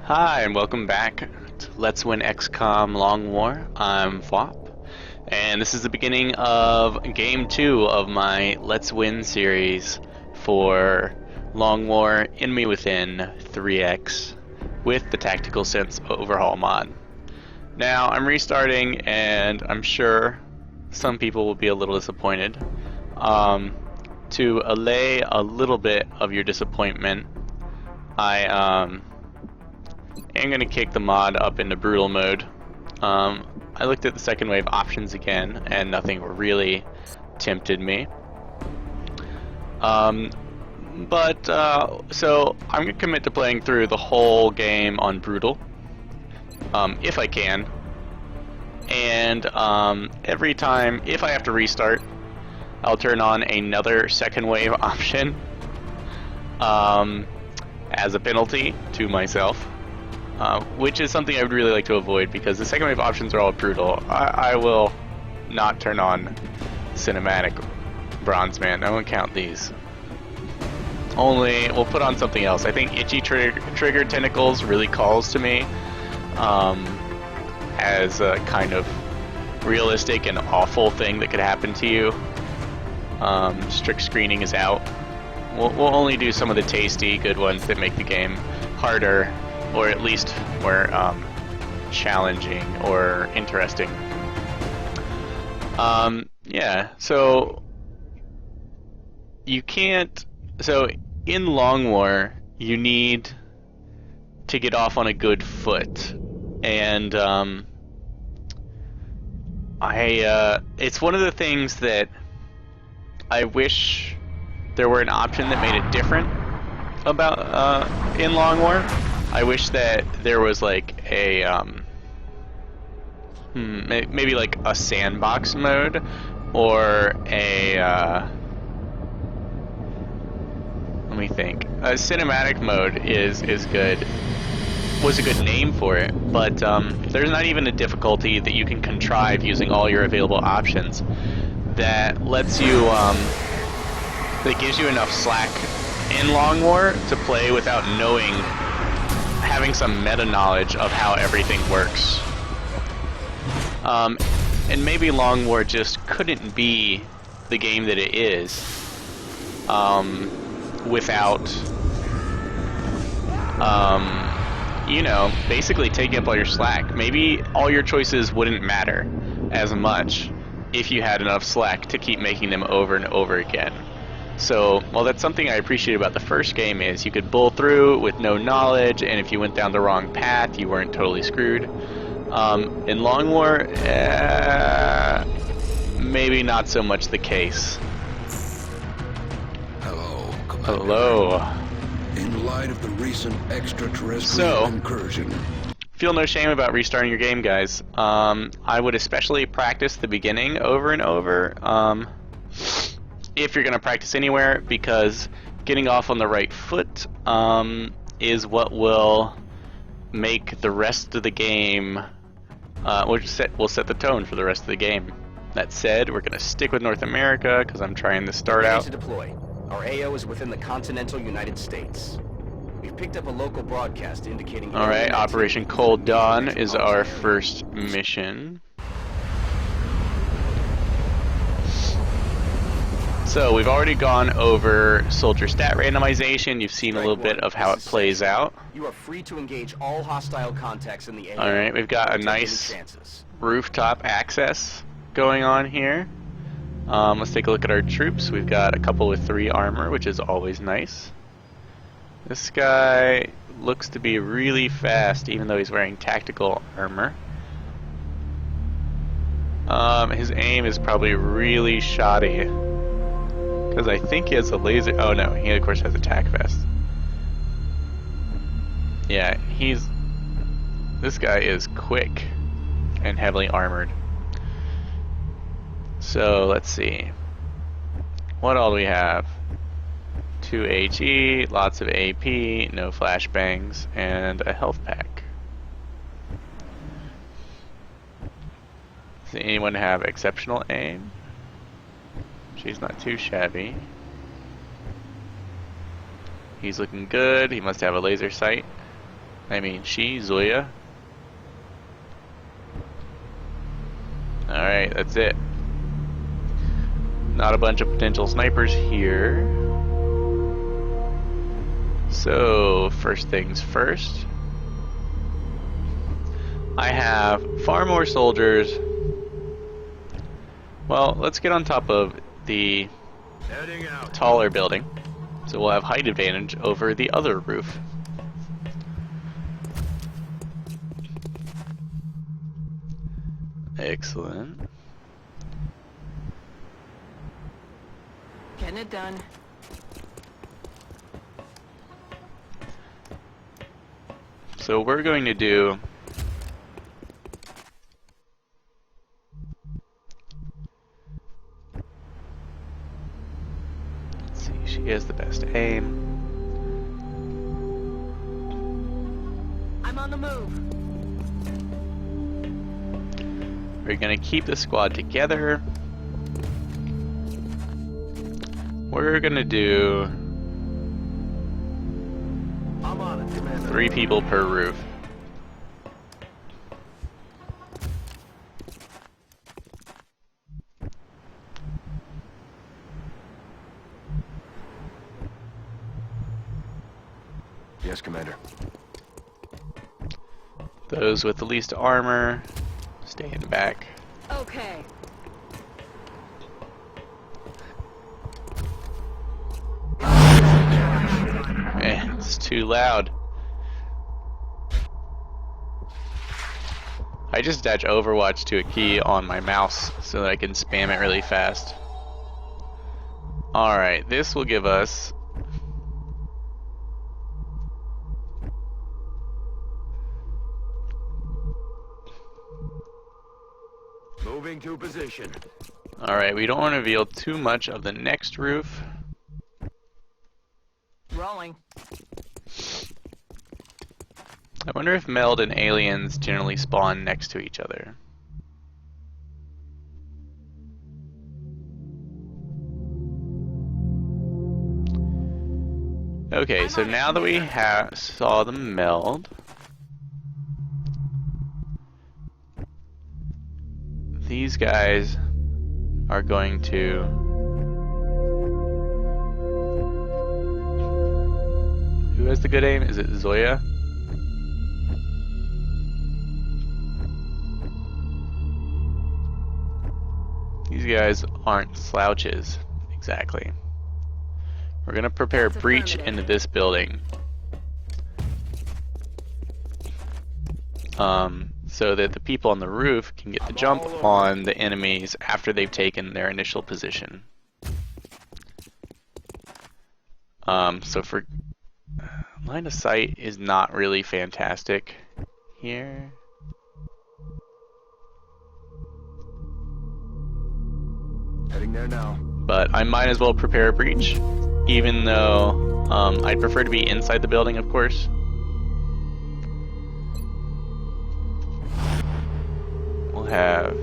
Hi, and welcome back to Let's Win XCOM Long War. I'm Fwop, and this is the beginning of Game 2 of my Let's Win series for Long War Enemy Within 3X with the Tactical Sense Overhaul mod. Now, I'm restarting, and I'm sure some people will be a little disappointed. To allay a little bit of your disappointment, I'm going to kick the mod up into brutal mode. I looked at the second wave options again, and nothing really tempted me. So I'm going to commit to playing through the whole game on brutal, if I can. And every time, if I have to restart, I'll turn on another second wave option as a penalty to myself. Which is something I would really like to avoid because the second wave options are all brutal. I will not turn on cinematic bronze man. I won't count these. Only we'll put on something else. I think itchy trigger tentacles really calls to me as a kind of realistic and awful thing that could happen to you. Strict screening is out. We'll only do some of the tasty good ones that make the game harder, or at least more challenging or interesting. Yeah, so you can't. So in Long War, you need to get off on a good foot, and it's one of the things that I wish there were an option that made it different about in Long War. I wish that there was like a maybe like a sandbox mode or a let me think. A cinematic mode is good. Was a good name for it, but there's not even a difficulty that you can contrive using all your available options that lets you that gives you enough slack in Long War to play without having some meta knowledge of how everything works. And maybe Long War just couldn't be the game that it is without basically taking up all your slack. Maybe all your choices wouldn't matter as much if you had enough slack to keep making them over and over again. So, well, that's something I appreciate about the first game is you could bull through with no knowledge, and if you went down the wrong path, you weren't totally screwed. In Long War, maybe not so much the case. Hello, Commander. Hello. In light of the recent extraterrestrial incursion, Feel no shame about restarting your game, guys. I would especially practice the beginning over and over. If you're going to practice anywhere, because getting off on the right foot is what will make the rest of the game, will set the tone for the rest of the game. That said, we're going to stick with North America because I'm trying to start out. To deploy. Our AO is within the continental United States. We've picked up a local broadcast indicating... Alright, Operation Cold Dawn is our first mission. So we've already gone over soldier stat randomization. You've seen a little bit of how it plays out. You are free to engage all hostile contacts in the AO. Alright, we've got a nice rooftop access going on here. Let's take a look at our troops. We've got a couple with 3 armor, which is always nice. This guy looks to be really fast, even though he's wearing tactical armor. His aim is probably really shoddy, because I think he has a laser. Oh no, he of course has attack vest. Yeah, this guy is quick and heavily armored. So let's see. What all do we have? 2 HE, lots of AP, no flashbangs, and a health pack. Does anyone have exceptional aim? She's not too shabby. He's looking good. He must have a laser sight. I mean, she, Zoya. Alright, that's it. Not a bunch of potential snipers here. So, first things first. I have far more soldiers. Well, let's get on top of the taller building. So we'll have height advantage over the other roof. Excellent. Getting it done. So we're going to do She has the best aim. I'm on the move. We're gonna keep the squad together. We're gonna do I'm on it, Commander. 3 people per roof. Yes, Commander. Those with the least armor, stay in back. Okay. It's too loud. I just attach Overwatch to a key on my mouse so that I can spam it really fast. Alright, this will give us Moving to position. Alright, we don't want to reveal too much of the next roof. Rolling. I wonder if Meld and aliens generally spawn next to each other. Okay, so now that we saw the meld, these guys are going to who has the good aim? Is it Zoya? These guys aren't slouches, exactly. We're gonna prepare a That's breach affirmative. into this building. So that the people on the roof can get the jump on the enemies after they've taken their initial position. So for line of sight is not really fantastic here. Heading there now. But I might as well prepare a breach, even though I'd prefer to be inside the building, of course. We'll have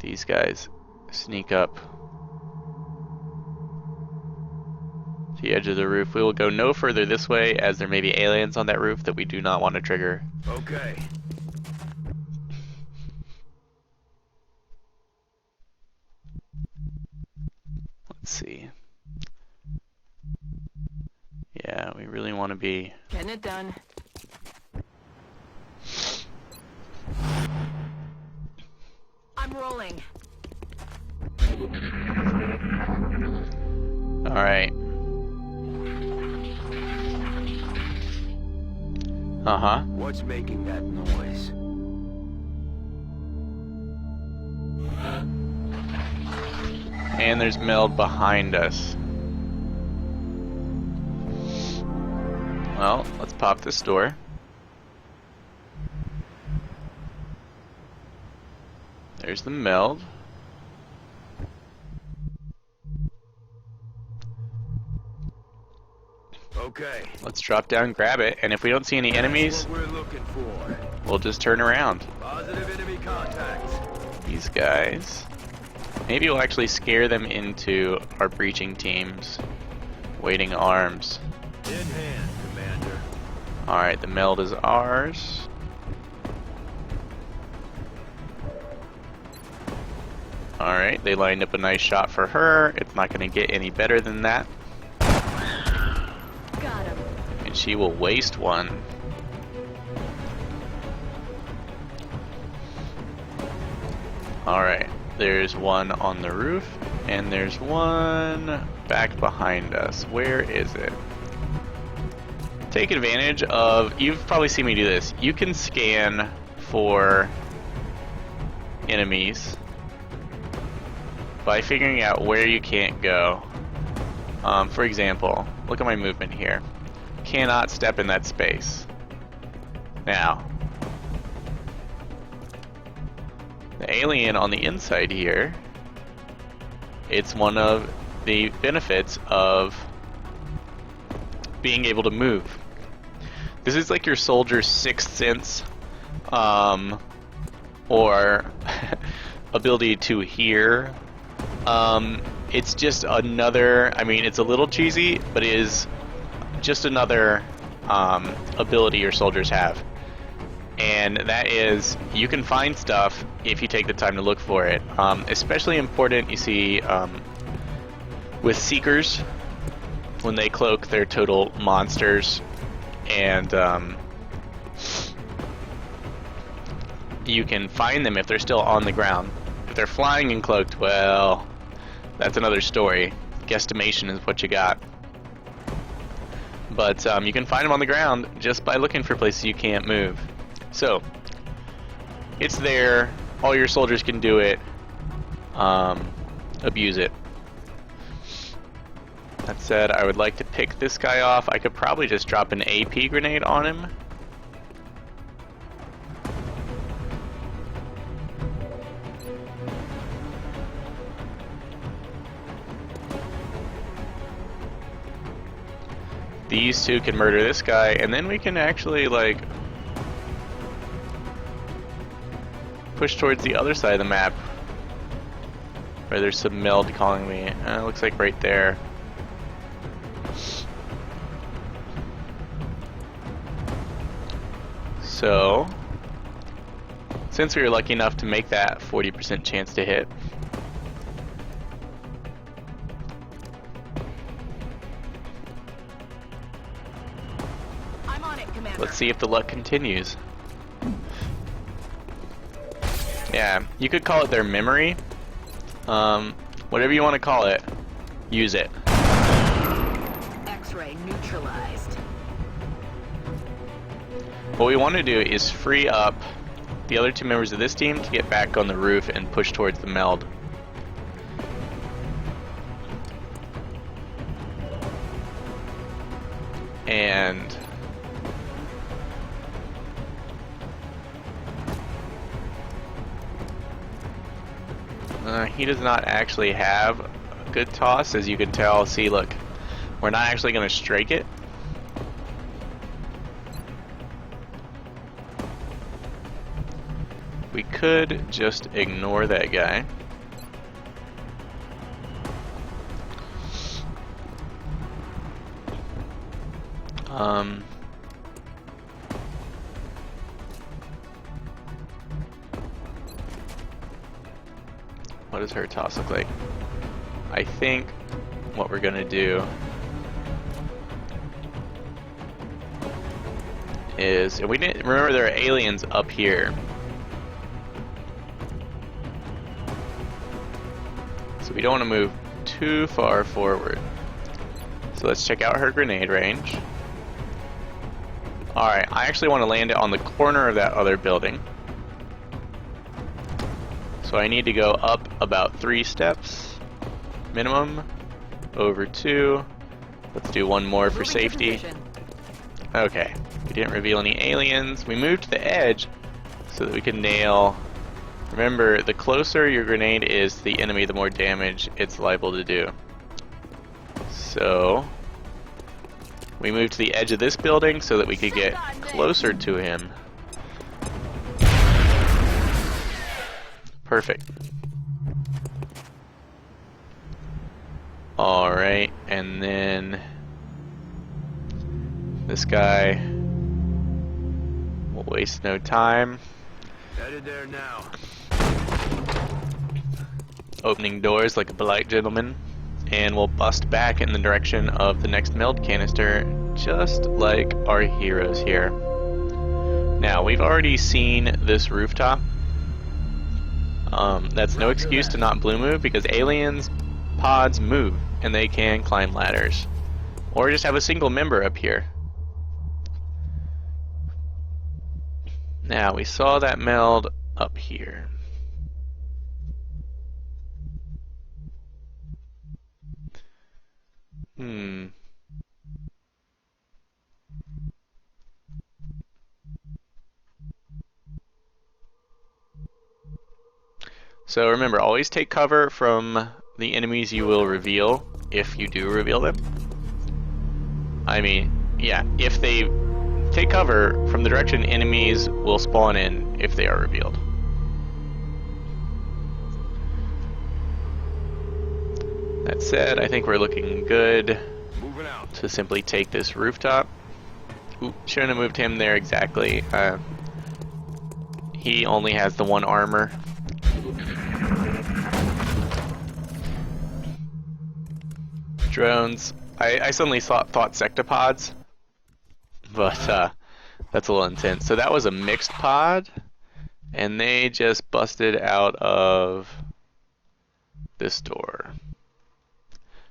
these guys sneak up to the edge of the roof. We will go no further this way, as there may be aliens on that roof that we do not want to trigger. Okay. Let's see. Yeah, we really want to be... Getting it done. I'm rolling. Alright. Uh-huh. What's making that noise? And there's Meld behind us. Well, let's pop this door. There's the Meld. Okay. Let's drop down, grab it, and if we don't see any enemies, What we're looking for. we'll just turn around. Positive enemy contact. These guys. Maybe we'll actually scare them into our breaching teams. Waiting arms. In hand, Commander. Alright, the meld is ours. Alright, they lined up a nice shot for her. It's not going to get any better than that. Got him. And she will waste one. Alright, there's one on the roof, and there's one back behind us. Where is it? Take advantage of, you've probably seen me do this. You can scan for enemies by figuring out where you can't go. For example, look at my movement here. Cannot step in that space. Now, the alien on the inside here, it's one of the benefits of being able to move. This is like your soldier's sixth sense, or ability to hear. It's just another, I mean, it's a little cheesy, but it is just another ability your soldiers have. And that is, you can find stuff if you take the time to look for it. Especially important, you see, with Seekers, when they cloak, they're total monsters. And you can find them if they're still on the ground. If they're flying and cloaked, well, that's another story. Guesstimation is what you got. But you can find them on the ground just by looking for places you can't move. So, it's there. All your soldiers can do it. Abuse it. That said, I would like to pick this guy off. I could probably just drop an AP grenade on him. These two can murder this guy, and then we can actually, like, push towards the other side of the map where there's some meld calling me. Looks like right there. So, since we were lucky enough to make that 40% chance to hit, I'm on it, Commander. let's see if the luck continues. Yeah, you could call it their memory. Whatever you want to call it, use it. X-ray neutralized. What we want to do is free up the other two members of this team to get back on the roof and push towards the meld. And he does not actually have a good toss, as you can tell. See, look, we're not actually going to strike it. We could just ignore that guy. What does her toss look like? I think what we're gonna do is, and we didn't remember there are aliens up here. So we don't want to move too far forward. So let's check out her grenade range. Alright, I actually want to land it on the corner of that other building. So I need to go up about 3 steps minimum, over 2. Let's do one more for Moving to safety. position. Okay, we didn't reveal any aliens. We moved to the edge so that we can nail. Remember, the closer your grenade is to the enemy, the more damage it's liable to do. So we moved to the edge of this building so that we could get closer to him. Perfect. Alright, and then This guy will waste no time. Headed there now. Opening doors like a polite gentleman, and we'll bust back in the direction of the next meld canister, just like our heroes here. Now, we've already seen this rooftop. That's no excuse to not blue move, because aliens pods move, and they can climb ladders. Or just have a single member up here. Now, we saw that meld up here. So remember, always take cover from the enemies you will reveal, if you do reveal them. I mean, yeah, if they take cover from the direction enemies will spawn in if they are revealed. That said, I think we're looking good Moving out. to simply take this rooftop. Ooh, shouldn't have moved him there exactly. He only has the one armor. Drones. I suddenly thought sectopods, but that's a little intense. So that was a mixed pod, and they just busted out of this door,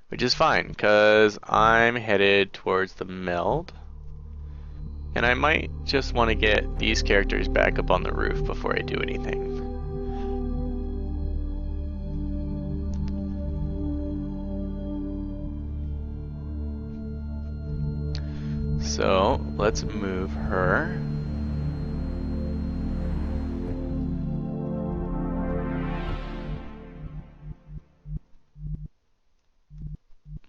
which is fine because I'm headed towards the meld, and I might just want to get these characters back up on the roof before I do anything. So let's move her.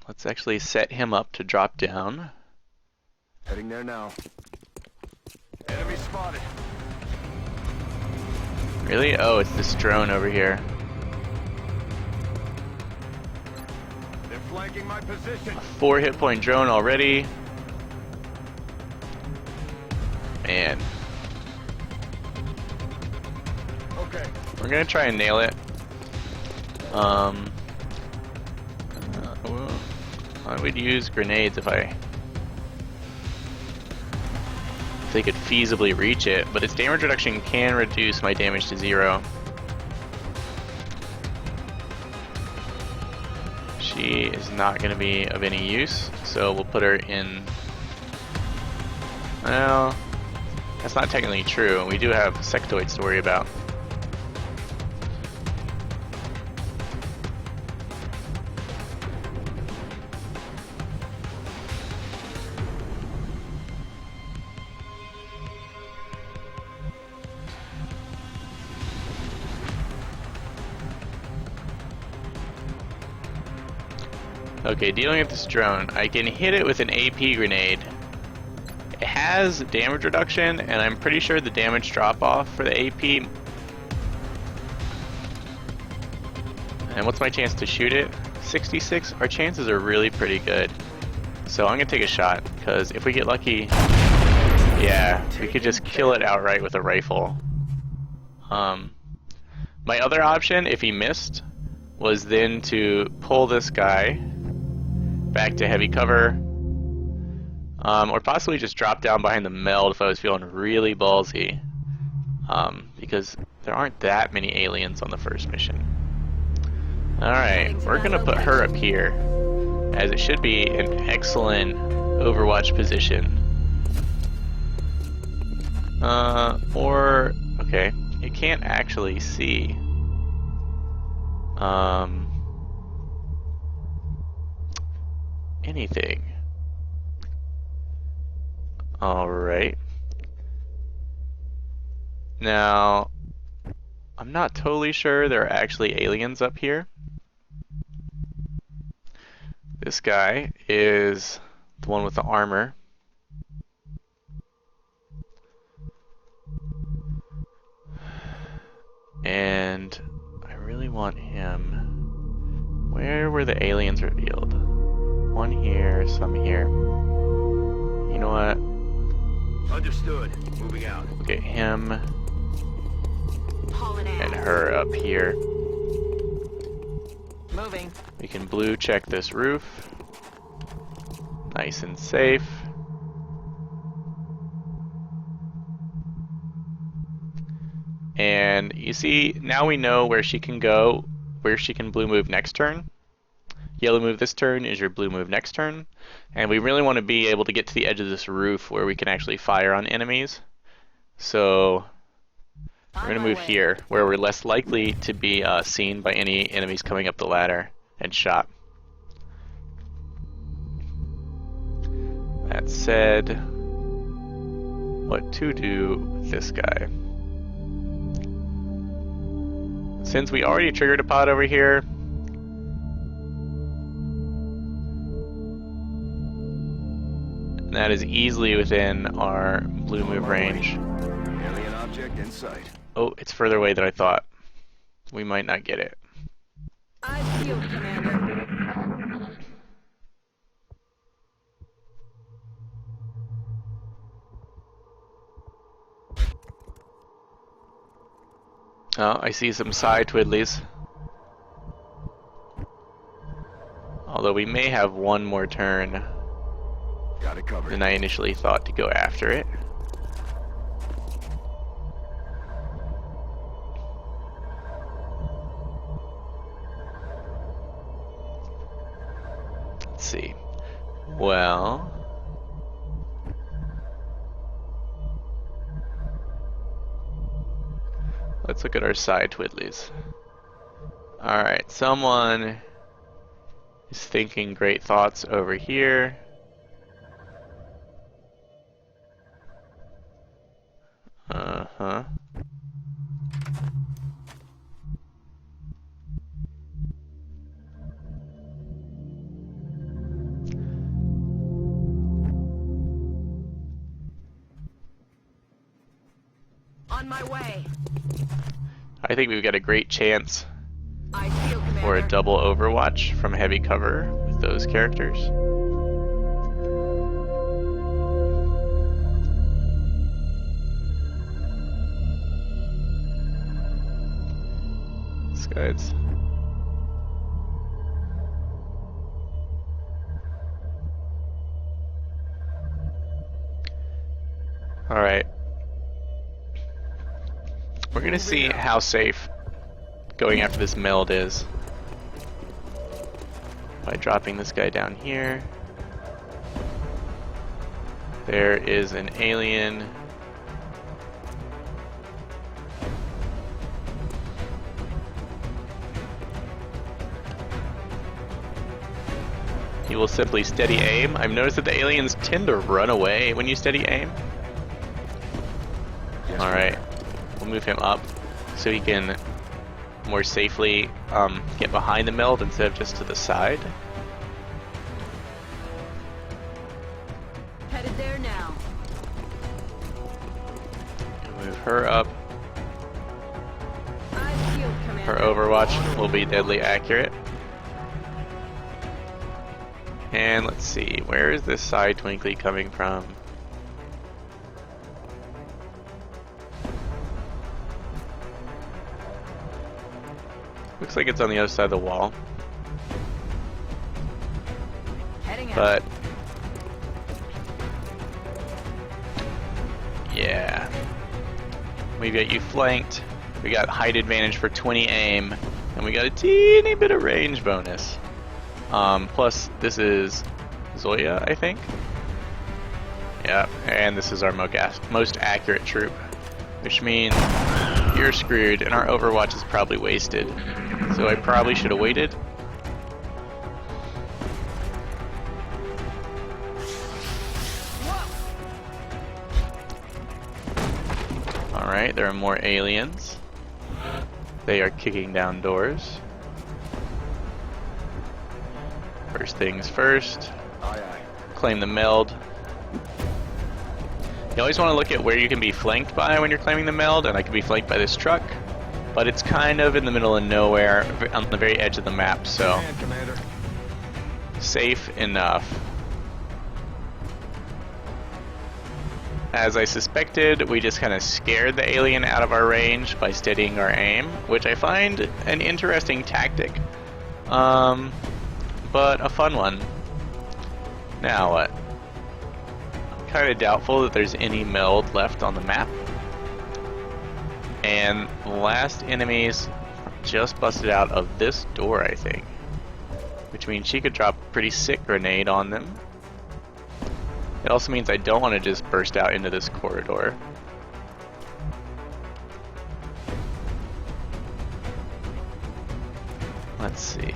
Let's actually set him up to drop down. Heading there now. Enemy spotted. Really? Oh, it's this drone over here. They're flanking my position. 4 hit point drone already. Man. Okay. We're gonna try and nail it. I would use grenades if they could feasibly reach it, but its damage reduction can reduce my damage to 0. She is not going to be of any use, so we'll put her in. Well, that's not technically true. We do have sectoids to worry about. Okay, dealing with this drone, I can hit it with an AP grenade. It has damage reduction, and I'm pretty sure the damage drop-off for the AP. And what's my chance to shoot it? 66? Our chances are really pretty good. So I'm gonna take a shot, because if we get lucky, yeah, we could just kill it outright with a rifle. My other option, if he missed, was then to pull this guy back to heavy cover, or possibly just drop down behind the meld if I was feeling really ballsy, because there aren't that many aliens on the first mission. Alright, we're gonna put her up here, as it should be an excellent Overwatch position. Okay, it can't actually see. Anything. Alright. Now, I'm not totally sure there are actually aliens up here. This guy is the one with the armor. And I really want him. Where were the aliens revealed? One here, some here. You know what? Understood. Moving out. We'll get him Hauling and ass. her up here. Moving. We can blue check this roof. Nice and safe. And you see, now we know where she can go, where she can blue move next turn. Yellow move this turn is your blue move next turn. And we really want to be able to get to the edge of this roof where we can actually fire on enemies. So we're going to move here, where we're less likely to be seen by any enemies coming up the ladder and shot. That said, what to do with this guy? Since we already triggered a pod over here, and that is easily within our blue move range. Alien object in sight. Oh, it's further away than I thought. We might not get it. Eyes peeled, Commander. Oh, I see some side twiddlies. Although we may have one more turn Got it covered. than I initially thought to go after it. Let's see. Well, let's look at our side twiddlies. Alright, someone is thinking great thoughts over here. Uh-huh. On my way. I think we've got a great chance Eyes peeled, Commander. for a double overwatch from heavy cover with those characters. This guy's... Alright. We're gonna see how safe going after this meld is by dropping this guy down here. There is an alien. You will simply steady aim. I've noticed that the aliens tend to run away when you steady aim. Alright, we'll move him up so he can more safely get behind the meld instead of just to the side. Headed there now. Move her up. Eyes peeled, Commander. Her overwatch will be deadly accurate. And let's see, where is this side twinkly coming from? Looks like it's on the other side of the wall, Heading out. but yeah, we got you flanked. We got height advantage for 20 aim, and we got a teeny bit of range bonus. Plus, this is Zoya, I think. Yeah, and this is our most accurate troop, which means you're screwed, and our overwatch is probably wasted. So I probably should have waited. Alright, there are more aliens. They are kicking down doors. First things first, Aye, aye. claim the meld. You always want to look at where you can be flanked by when you're claiming the meld, and I can be flanked by this truck, but it's kind of in the middle of nowhere, on the very edge of the map, so Command, Commander. safe enough. As I suspected, we just kind of scared the alien out of our range by steadying our aim, which I find an interesting tactic. But a fun one. Now what? I'm kind of doubtful that there's any meld left on the map. And the last enemies just busted out of this door, I think. Which means she could drop a pretty sick grenade on them. It also means I don't want to just burst out into this corridor. Let's see.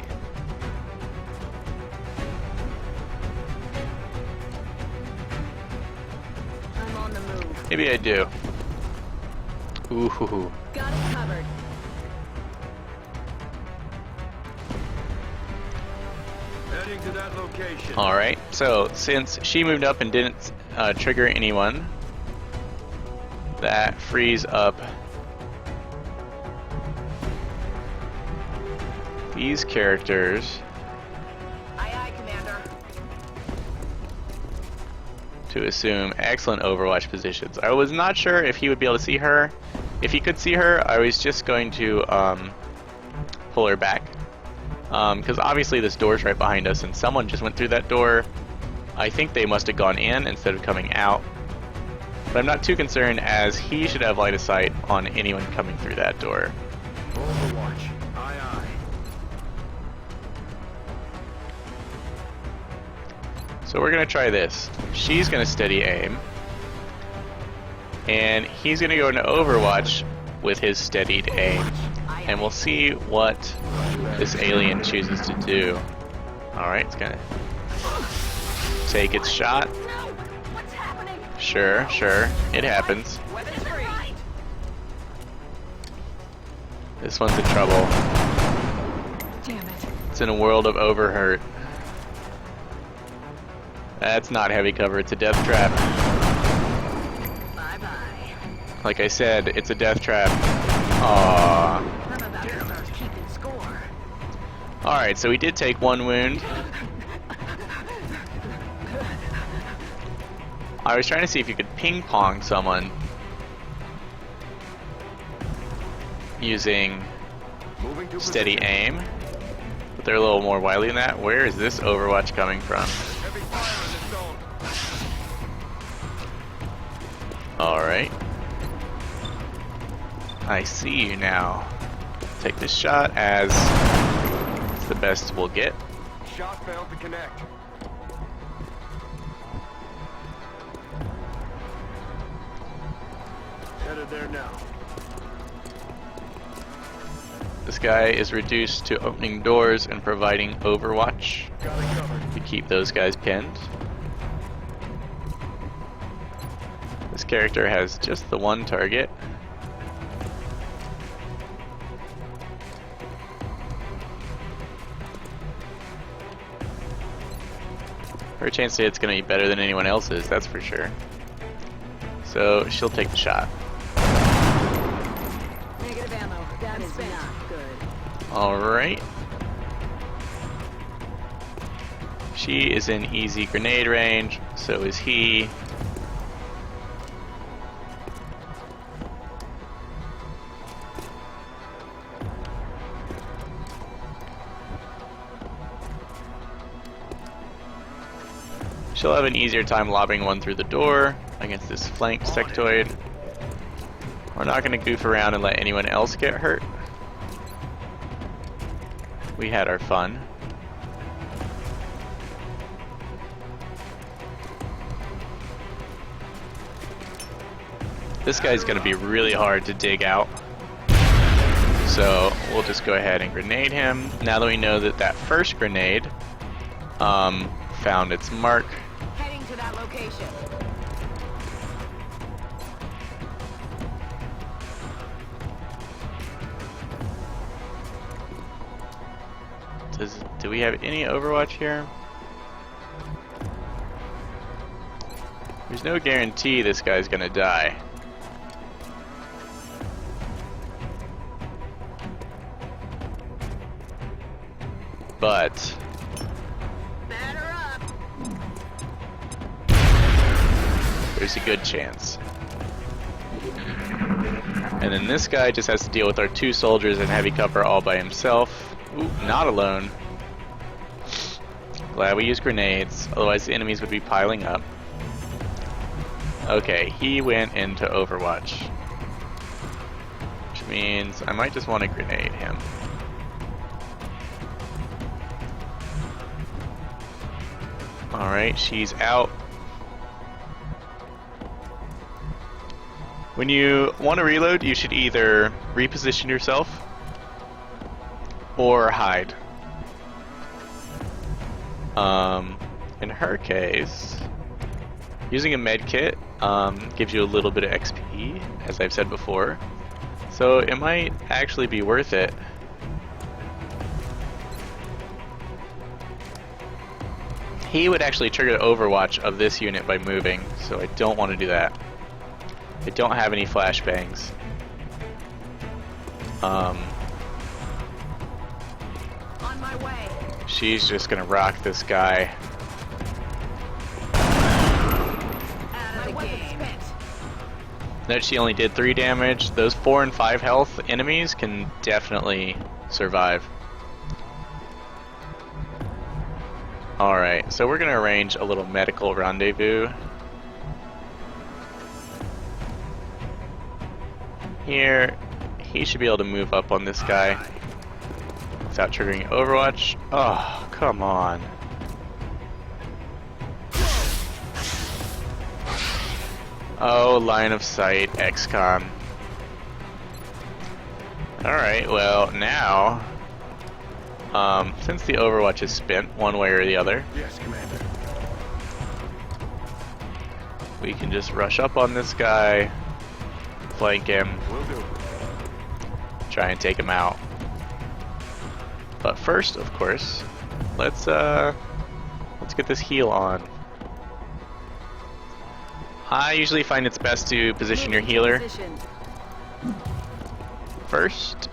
I'm on the move. Maybe I do. Ooh. Got it covered. Heading to that location. Alright, so since she moved up and didn't trigger anyone, that frees up these characters Aye, aye, Commander. to assume excellent Overwatch positions. I was not sure if he would be able to see her. If he could see her, I was just going to pull her back. Because obviously this door's right behind us and someone just went through that door. I think they must have gone in instead of coming out. But I'm not too concerned, as he should have line of sight on anyone coming through that door. Overwatch. Aye, aye. So we're going to try this. She's going to steady aim. And he's going to go into Overwatch with his steadied aim. And we'll see what this alien chooses to do. Alright, it's going to take its shot. No! What's happening? Sure, it happens. Weapons free. This one's in trouble. Damn it. It's in a world of overhurt. That's not heavy cover, it's a death trap. Bye-bye. Like I said, it's a death trap. Aww. I'm about to start keeping score. Alright, so we did take one wound. I was trying to see if you could ping pong someone using Moving to steady position. aim, but they're a little more wily than that. Where is this Overwatch coming from? Heavy fire in this zone. Alright. I see you now. Take this shot as it's the best we'll get. Shot failed to connect. Headed there now. This guy is reduced to opening doors and providing Overwatch Got it covered. to keep those guys pinned. This character has just the one target. Her chance to hit's gonna be better than anyone else's, that's for sure. So she'll take the shot. Negative ammo. That is not good. Alright. She is in easy grenade range, so is he. She'll have an easier time lobbing one through the door against this flank sectoid. We're not going to goof around and let anyone else get hurt. We had our fun. This guy's going to be really hard to dig out. So we'll just go ahead and grenade him. Now that we know that that first grenade found its mark, Heading to that location. do we have any Overwatch here? There's no guarantee this guy's gonna die. But Batter up. There's a good chance. And then this guy just has to deal with our 2 soldiers and heavy cover all by himself. Ooh, not alone. Glad we used grenades, otherwise the enemies would be piling up. Okay, he went into Overwatch. Which means I might just want to grenade him. Alright, she's out. When you want to reload, you should either reposition yourself or hide. In her case, using a med kit gives you a little bit of XP, as I've said before, so it might actually be worth it. He would actually trigger the overwatch of this unit by moving, so I don't want to do that. I don't have any flashbangs. On my way. She's just gonna rock this guy. Out of the game. Note she only did 3 damage. Those 4 and 5 health enemies can definitely survive. Alright, so we're gonna arrange a little medical rendezvous. Here, he should be able to move up on this guy without triggering Overwatch. Oh, come on. Oh, line of sight, XCOM. Alright, well, now, since the Overwatch is spent one way or the other, Yes, Commander. we can just rush up on this guy, flank him, Will do. try and take him out. But first, of course, let's get this heal on. I usually find it's best to position your healer first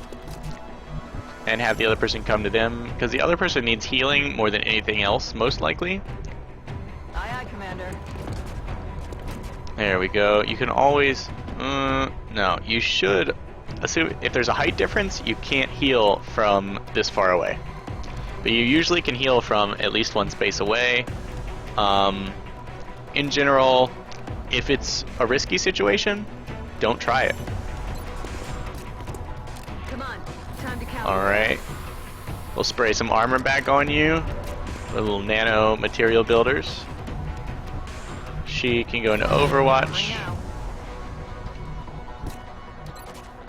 and have the other person come to them, because the other person needs healing more than anything else, most likely. Aye, aye, Commander. There we go. You can always... no, you should assume if there's a height difference, you can't heal from this far away. But you usually can heal from at least 1 space away. In general, if it's a risky situation, don't try it. Come on, time to count. Alright. We'll spray some armor back on you. Little nano material builders. She can go into Overwatch.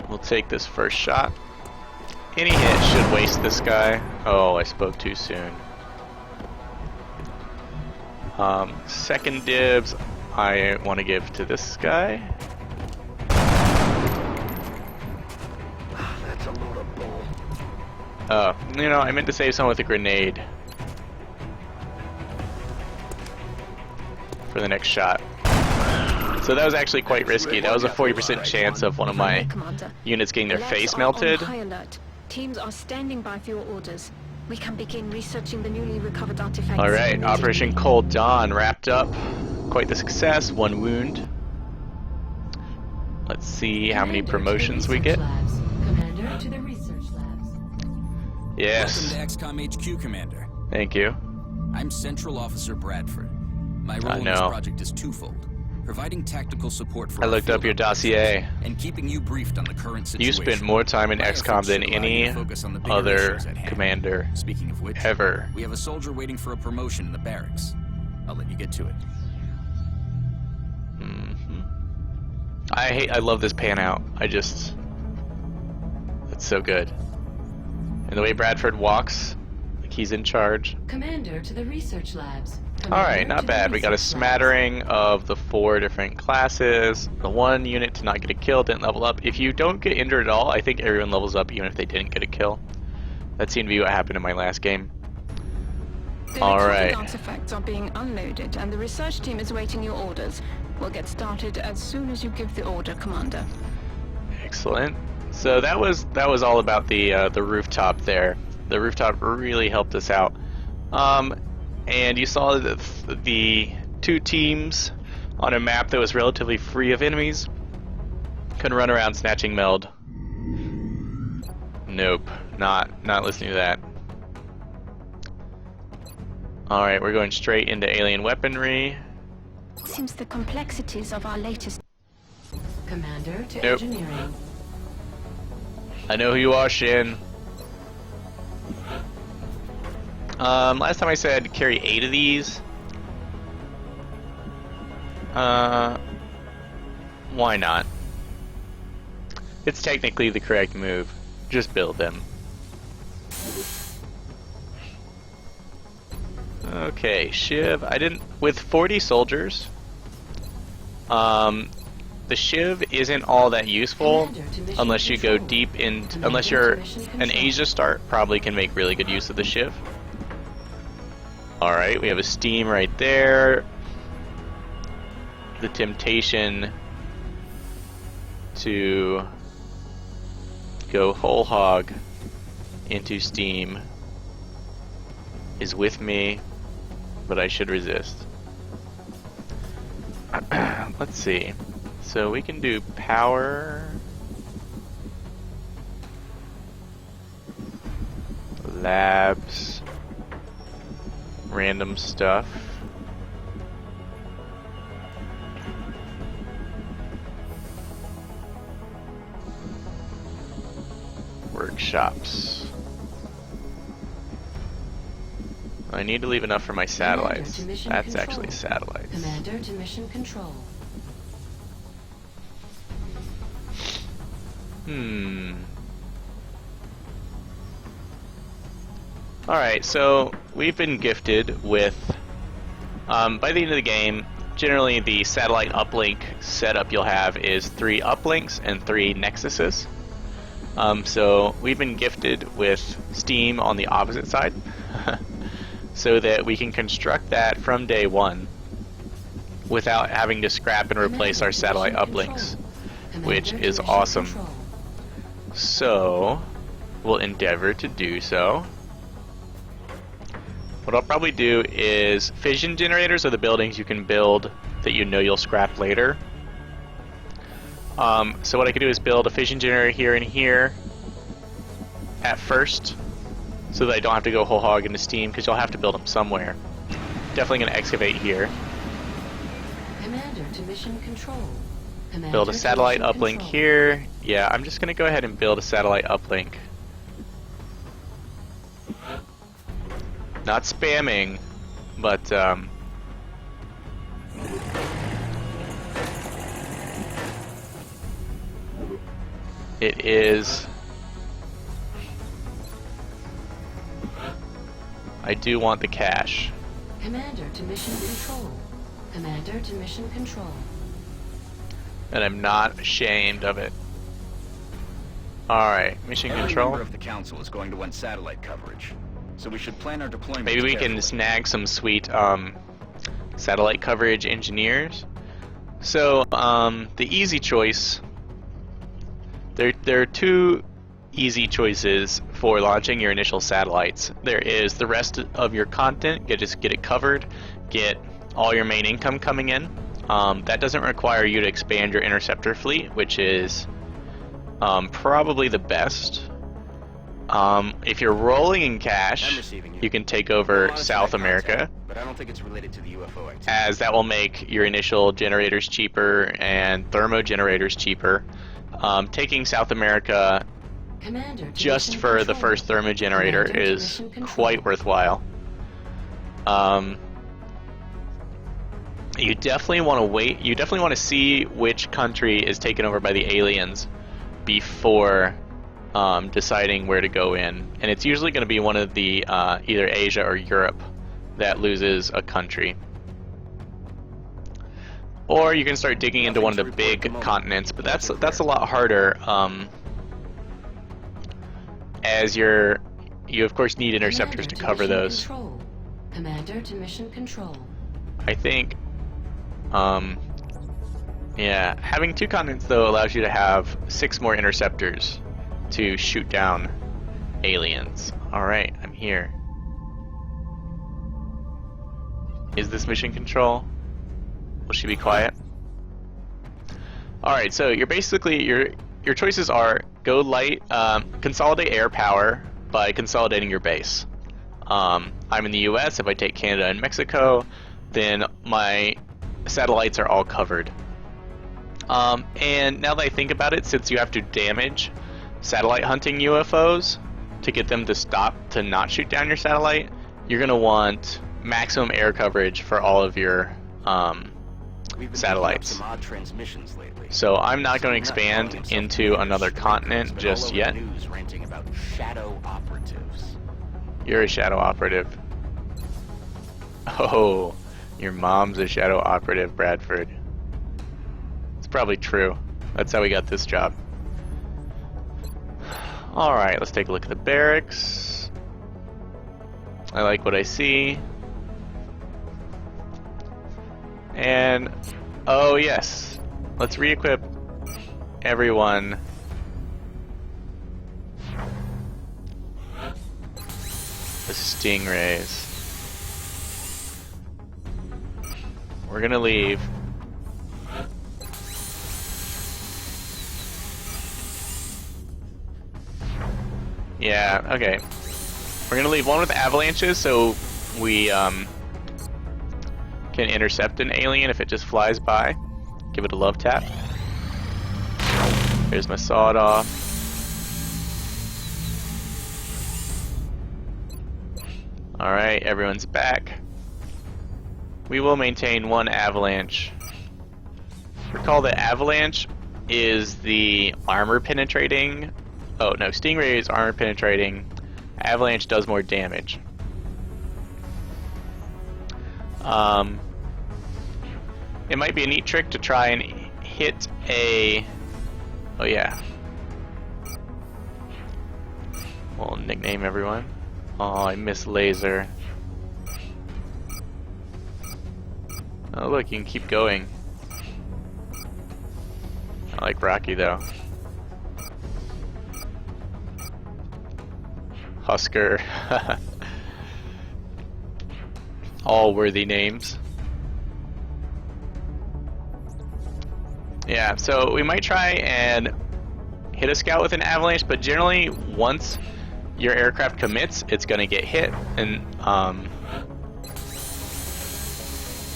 We'll take this first shot. Any hit should waste this guy. Oh, I spoke too soon. Second dibs, I want to give to this guy. That's a load of bull. You know, I meant to save someone with a grenade for the next shot. So that was actually quite risky. That was a 40% chance of one of my Commander. units getting their Labs face are melted. on high alert. Teams are standing by for your orders. We can begin researching the newly recovered artifacts. Alright, immediately. Operation Cold Dawn wrapped up. Quite the success, 1 wound. Let's see how many promotions we get. Commander to the research labs. Yes, Welcome to XCOM HQ, Commander. thank you. I'm Central Officer Bradford. My role in this know. project is twofold: providing tactical support for I our looked field up your operations dossier. and keeping you briefed on the current You situation. spent more time in My XCOM efforts than should allow you any to focus on the bigger other issues at hand. commander Speaking of which, ever. we have a soldier waiting for a promotion in the barracks. I'll let you get to it. I love this pan out. It's so good. And the way Bradford walks, like he's in charge. Commander to the research labs. Alright, Commander not to bad. the We got a research smattering of the 4 different classes. The 1 unit to not get a kill didn't level up. If you don't get injured at all, I think everyone levels up even if they didn't get a kill. That seemed to be what happened in my last game. The Alright. recovered artifacts are being unloaded, and the research team is waiting your orders. We'll get started as soon as you give the order, Commander. Excellent. So that was all about the rooftop there. The rooftop really helped us out. And you saw the 2 teams on a map that was relatively free of enemies. Couldn't run around snatching meld. Nope, not listening to that. Alright, we're going straight into alien weaponry. Seems the complexities of our latest... Commander to Nope. engineering. I know who you are, Shin. Last time I said carry 8 of these. Why not? It's technically the correct move. Just build them. Okay, Shiv. I didn't... With 40 soldiers, the Shiv isn't all that useful unless you go deep in... Unless you're an Asia start, probably can make really good use of the Shiv. Alright, we have a steam right there. The temptation to go whole hog into steam is with me, but I should resist. Let's see. So we can do power, labs, random stuff. Workshops. I need to leave enough for my satellites. Commander to mission That's control. actually satellites. Commander to mission control. Alright, so we've been gifted with, by the end of the game, generally the satellite uplink setup you'll have is 3 uplinks and 3 nexuses. So we've been gifted with steam on the opposite side, so that we can construct that from day 1 without having to scrap and replace our satellite uplinks, which is awesome. So we'll endeavor to do so. What I'll probably do is fission generators are the buildings you can build that you know you'll scrap later. So what I could do is build a fission generator here and here at first, so that I don't have to go whole hog into steam, because you'll have to build them somewhere. Definitely going to excavate here. Commander to mission control. Commander Build a to satellite mission uplink control. here. Yeah, I'm just going to go ahead and build a satellite uplink. Not spamming, but it is... I do want the cash. Commander to mission control. Commander to mission control. And I'm not ashamed of it. Alright, mission Every control. member of the council is going to want satellite coverage, so we should plan our deployment. Maybe we carefully. can snag some sweet satellite coverage engineers. So the easy choice, there are 2 easy choices for launching your initial satellites. There is the rest of your content, just get it covered, get all your main income coming in. That doesn't require you to expand your interceptor fleet, which is probably the best. If you're rolling in I'm cash, receiving you. you can take A over lot of South tech America, contact, but I don't think it's related to the UFO activity. as that will make your initial generators cheaper and thermo generators cheaper. Taking South America Commander to just mission for the control. first thermo generator Commander to is mission control. quite worthwhile. You definitely want to wait. You definitely want to see which country is taken over by the aliens before deciding where to go in. And it's usually going to be one of the either Asia or Europe that loses a country. Or you can start digging into one of the big continents, but that's a lot harder. As you of course need interceptors Commander to cover mission those. Control. Commander to mission control. I think, yeah, having 2 continents though allows you to have 6 more interceptors to shoot down aliens. Alright, I'm here. Is this mission control? Will she be quiet? Alright, so you're basically, your choices are go light, consolidate air power by consolidating your base. I'm in the US. If I take Canada and Mexico, then my satellites are all covered. And now that I think about it, since you have to damage satellite hunting UFOs to get them to stop to not shoot down your satellite, you're going to want maximum air coverage for all of your We've been satellites. picking up some odd transmissions lately. So I'm not going to expand into another continent just yet. News ranting about shadow operatives. You're a shadow operative. Oh, your mom's a shadow operative, Bradford. It's probably true. That's how we got this job. Alright, let's take a look at the barracks. I like what I see. And, oh yes, let's re-equip everyone. The Stingrays. We're gonna leave. Yeah, okay. We're gonna leave one with avalanches so we can intercept an alien if it just flies by. Give it a love tap. Here's my sawed off. Alright, everyone's back. We will maintain one avalanche. Recall that avalanche is the armor penetrating. Oh no, Stingray is armor penetrating. Avalanche does more damage. It might be a neat trick to try and hit a... Oh yeah. We'll nickname everyone. Oh, I miss laser. Oh look, you can keep going. I like Rocky though. Husker. All worthy names. Yeah, so we might try and hit a scout with an avalanche, but generally once your aircraft commits, it's gonna get hit. And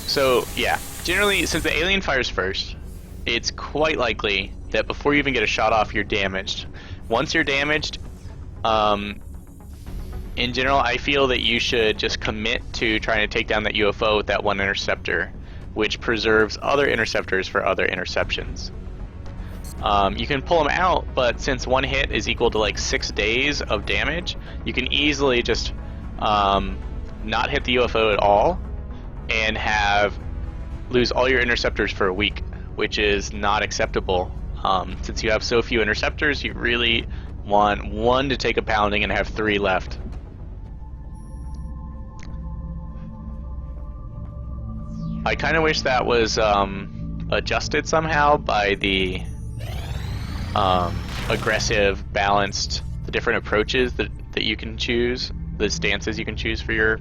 so yeah, generally since the alien fires first, it's quite likely that before you even get a shot off, you're damaged. Once you're damaged, in general, I feel that you should just commit to trying to take down that UFO with that one interceptor, which preserves other interceptors for other interceptions. You can pull them out, but since one hit is equal to like 6 days of damage, you can easily just not hit the UFO at all and lose all your interceptors for a week, which is not acceptable. Since you have so few interceptors, you really want one to take a pounding and have 3 left. I kind of wish that was adjusted somehow by the aggressive, balanced, the different approaches that you can choose, the stances you can choose for your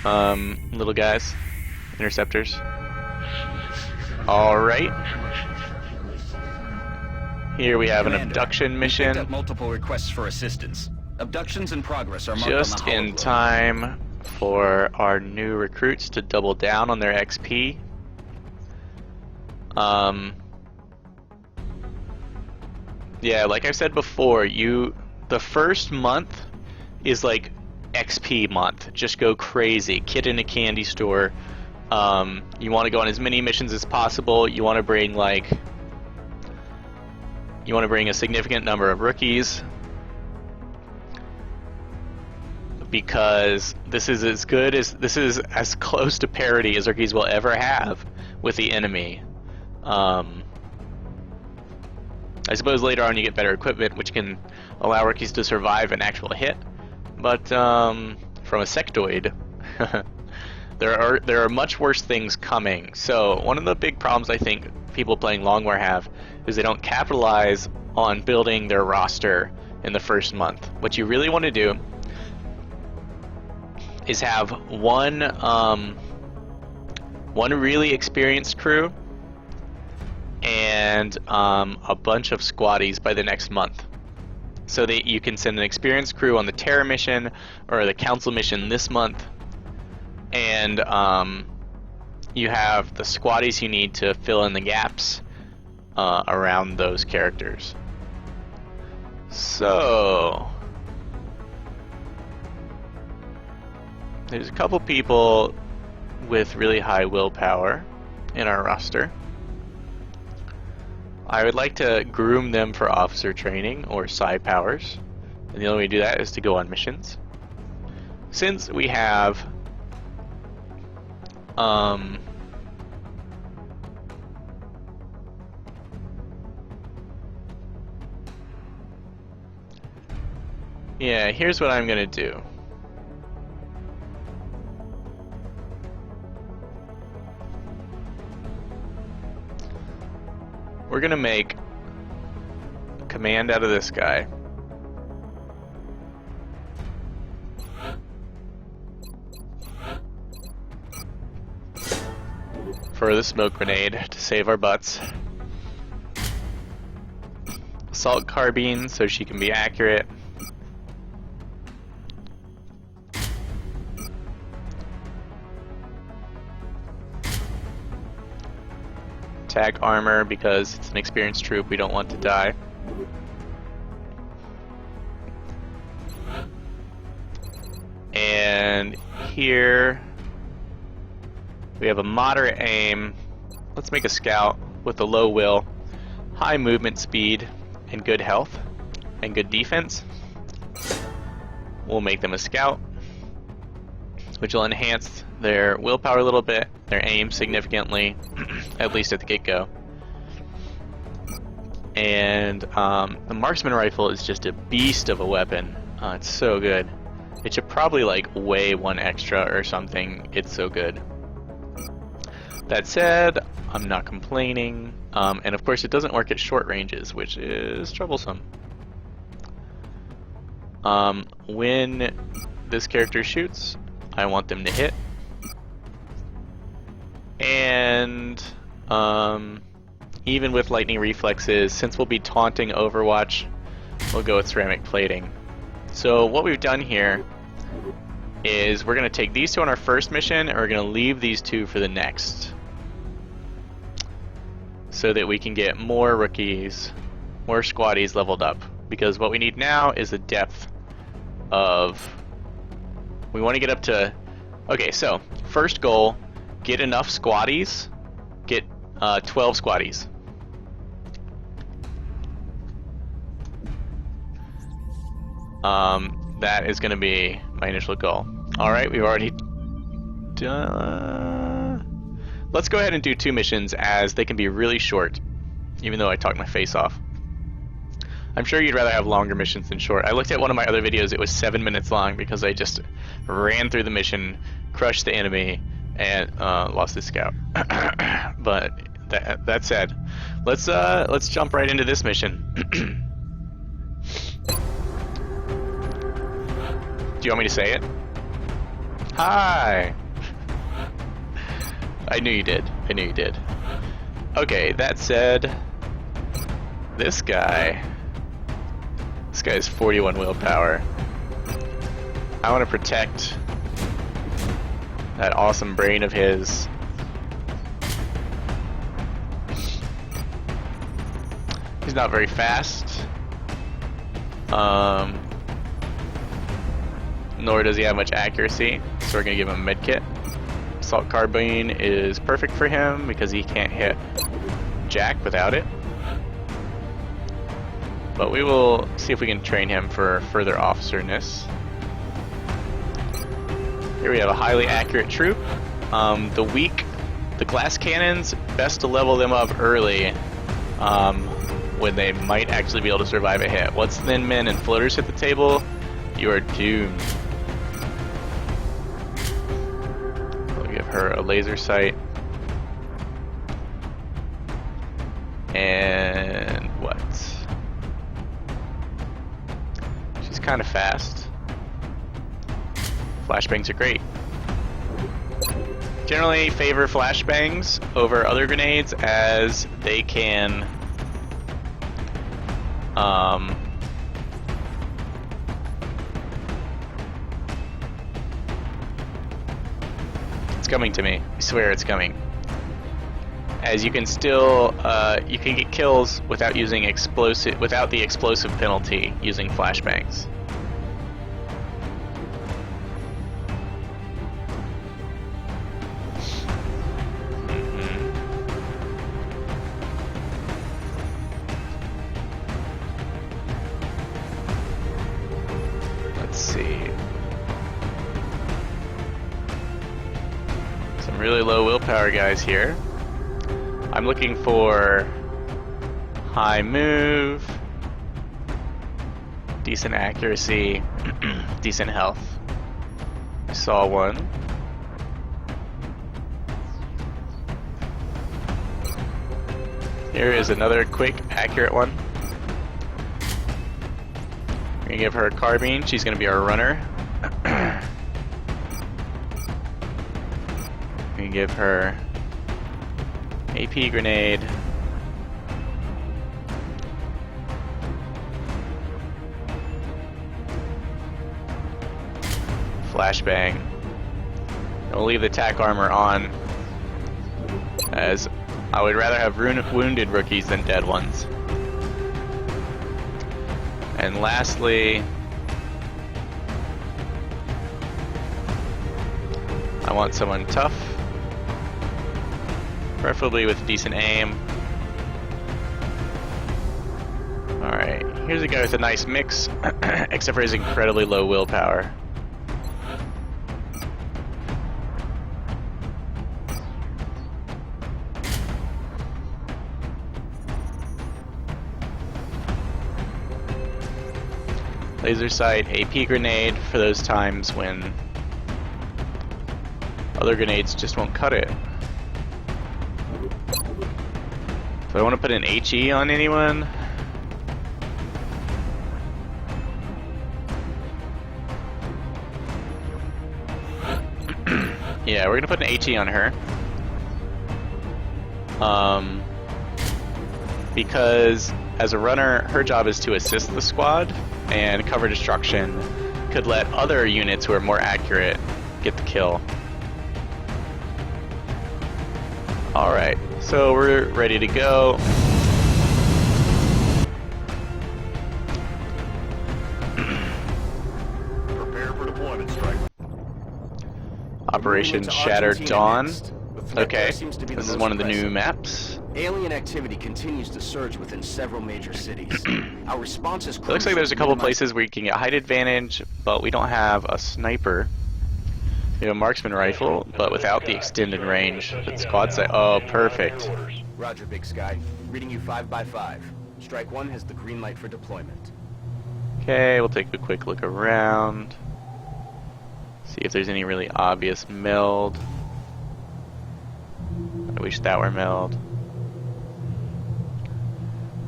little guys, interceptors. Alright. Here we have an abduction mission. Picked up multiple requests for assistance. Abductions in progress are marked Just on the in hologlobe. time for our new recruits to double down on their XP. Yeah, like I said before, the first month is like XP month. Just go crazy. Kid in a candy store. You want to go on as many missions as possible. You want to bring a significant number of rookies, because this is as close to parity as rookies will ever have with the enemy. I suppose later on you get better equipment, which can allow rookies to survive an actual hit, but from a sectoid, there are much worse things coming. So one of the big problems I think people playing Long War have is they don't capitalize on building their roster in the first month. What you really want to do is have one one really experienced crew, and a bunch of squaddies by the next month. So that you can send an experienced crew on the Terror mission or the Council mission this month, and you have the squaddies you need to fill in the gaps around those characters. So there's a couple people with really high willpower in our roster. I would like to groom them for officer training or psi powers, and the only way to do that is to go on missions. Since we have yeah, here's what I'm gonna do. We're gonna make a command out of this guy. For the smoke grenade to save our butts. Assault carbine so she can be accurate. Attack armor because it's an experienced troop, we don't want to die. And here we have a moderate aim. Let's make a scout with a low will, high movement speed, and good health, and good defense. We'll make them a scout, which will enhance their willpower a little bit, their aim significantly, at least at the get-go. And the marksman rifle is just a beast of a weapon. It's so good. It should probably like weigh 1 extra or something. It's so good. That said, I'm not complaining. And of course it doesn't work at short ranges, which is troublesome. When this character shoots, I want them to hit. And even with lightning reflexes, since we'll be taunting Overwatch, we'll go with ceramic plating. So what we've done here is we're going to take these two on our first mission, and we're going to leave these two for the next, so that we can get more rookies, more squaddies leveled up. Because what we need now is a depth of... We want to get up to... Okay, so first goal, get enough squaddies, get 12 squaddies. That is going to be my initial goal. Alright, we've already done... Let's go ahead and do 2 missions, as they can be really short, even though I talked my face off. I'm sure you'd rather have longer missions than short. I looked at one of my other videos, it was 7 minutes long because I just ran through the mission, crushed the enemy, and lost the scout. But that said, let's jump right into this mission. Do you want me to say it? Hi! I knew you did. I knew you did. Okay, that said, this guy has 41 willpower. I want to protect that awesome brain of his. He's not very fast. Nor does he have much accuracy, so we're going to give him a medkit. Assault carbine is perfect for him because he can't hit Jack without it. But we will see if we can train him for further officerness. Here we have a highly accurate troop. The glass cannons, best to level them up early when they might actually be able to survive a hit. Once thin men and floaters hit the table, you are doomed. We'll give her a laser sight. And what? She's kind of fast. Flashbangs are great. generally favor flashbangs over other grenades as they can it's coming to me. I swear it's coming. As you can still you can get kills without using without the explosive penalty using flashbangs. Let's see. Some really low willpower guys here. I'm looking for high move, decent accuracy, decent health. I saw one. Here is another quick, accurate one. We're gonna give her a carbine. She's gonna be our runner. We're gonna give her AP grenade. Flashbang. And we'll leave the tack armor on, as I would rather have wounded rookies than dead ones. And lastly, I want someone tough, preferably with decent aim. Alright, here's a guy with a nice mix, except for his incredibly low willpower. Laser sight, AP grenade for those times when other grenades just won't cut it. Do I want to put an HE on anyone? Yeah, we're gonna put an HE on her. Because as a runner, her job is to assist the squad, and cover destruction could let other units who are more accurate get the kill. Alright, so we're ready to go. Prepare for deployment, strike. Moving Operation to Shattered Argentina Dawn. next. The threat Okay, there seems to be the this is most one of the new pressing. maps. Alien activity continues to surge within several major cities. Our response is It looks like there's a couple places where you can get height advantage, but we don't have a sniper. We have a marksman rifle, but without the extended range. But squad sight. Oh, perfect. Roger, Big Sky. Reading you 5x5. Strike 1 has the green light for deployment. Okay, we'll take a quick look around. See if there's any really obvious meld. I wish that were meld.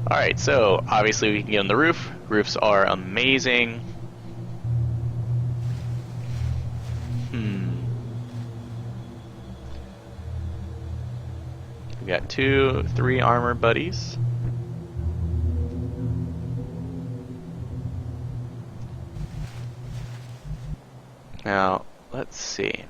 Alright, so obviously we can get on the roof. Roofs are amazing. We got 3 armor buddies. Now, let's see.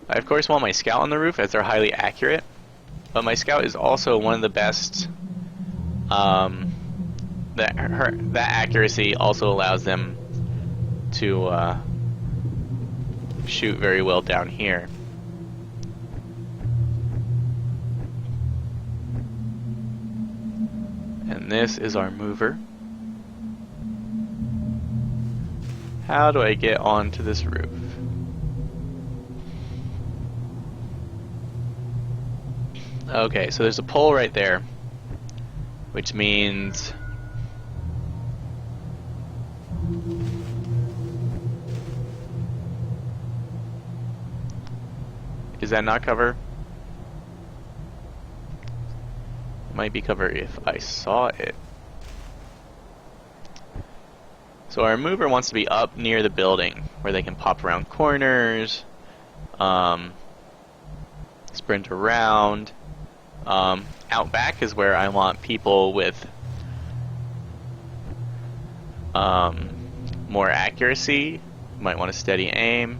I of course want my scout on the roof as they're highly accurate, but my scout is also one of the best. That accuracy also allows them to shoot very well down here. And this is our mover. How do I get onto this roof? Okay, so there's a pole right there, which means is that not cover? Might be cover if I saw it. So our mover wants to be up near the building where they can pop around corners, sprint around. Out back is where I want people with more accuracy. Might want to steady aim.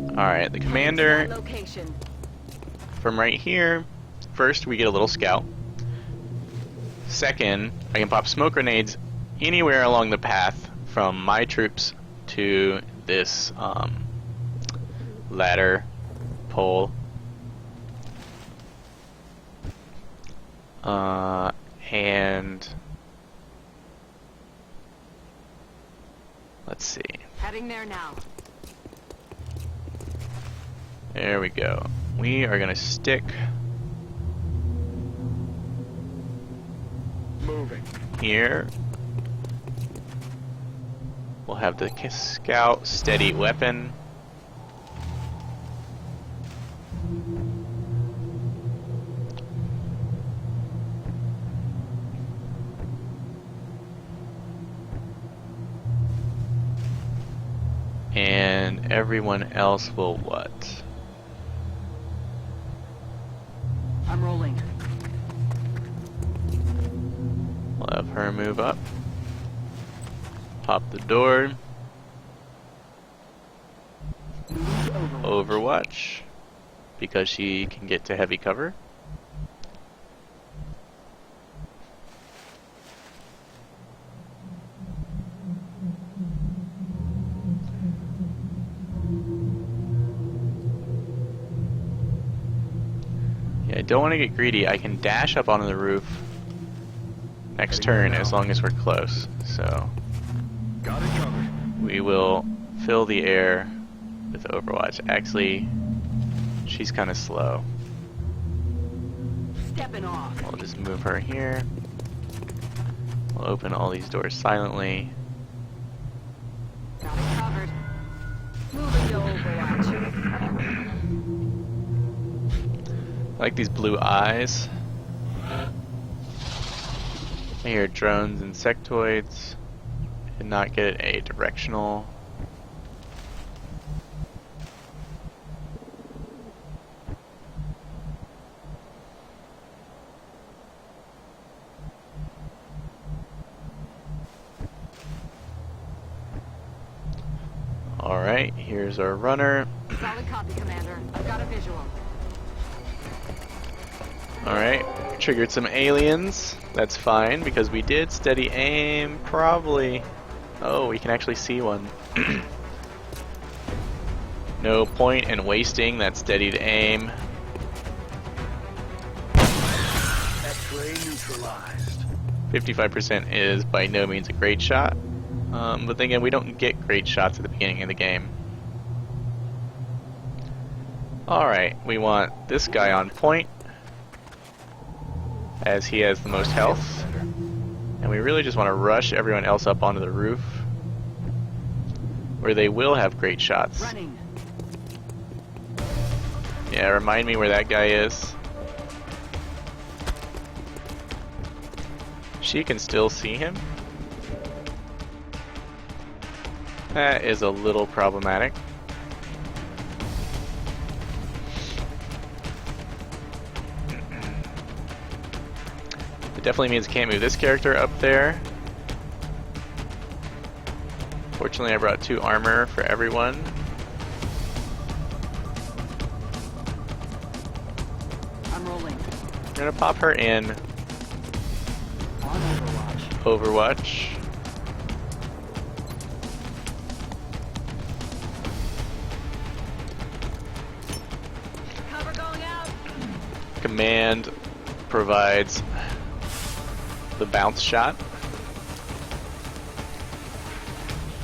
Alright, the commander Location. from right here. First, we get a little scout. Second, I can pop smoke grenades anywhere along the path from my troops to this ladder pole. And let's see. Heading there now. There we go. We are gonna stick Moving. here. We'll have the scout steady weapon. And everyone else will what? I'm rolling. We'll have her move up. Pop the door. Overwatch. Because she can get to heavy cover. Yeah, I don't want to get greedy. I can dash up onto the roof next turn as long as we're close. So Got it covered. we will fill the air with Overwatch. Actually, she's kind of slow. Stepping off. We'll just move her here. We'll open all these doors silently. Got it covered. Moving to Overwatch. I like these blue eyes. I hear drones, insectoids. Did not get a directional. Alright, here's our runner. Solid copy, Commander. I've got a visual. Alright, triggered some aliens. That's fine, because we did steady aim, probably. Oh, we can actually see one. No point in wasting that steadied aim. X-ray neutralized. 55% is by no means a great shot. But then again, we don't get great shots at the beginning of the game. Alright, we want this guy on point, as he has the most health. And we really just want to rush everyone else up onto the roof, where they will have great shots. Running. Yeah, remind me where that guy is. She can still see him. That is a little problematic. It definitely means I can't move this character up there. Fortunately, I brought 2 armor for everyone. I'm rolling. I'm gonna pop her in On Overwatch. Overwatch. Cover going out. Command provides the bounce shot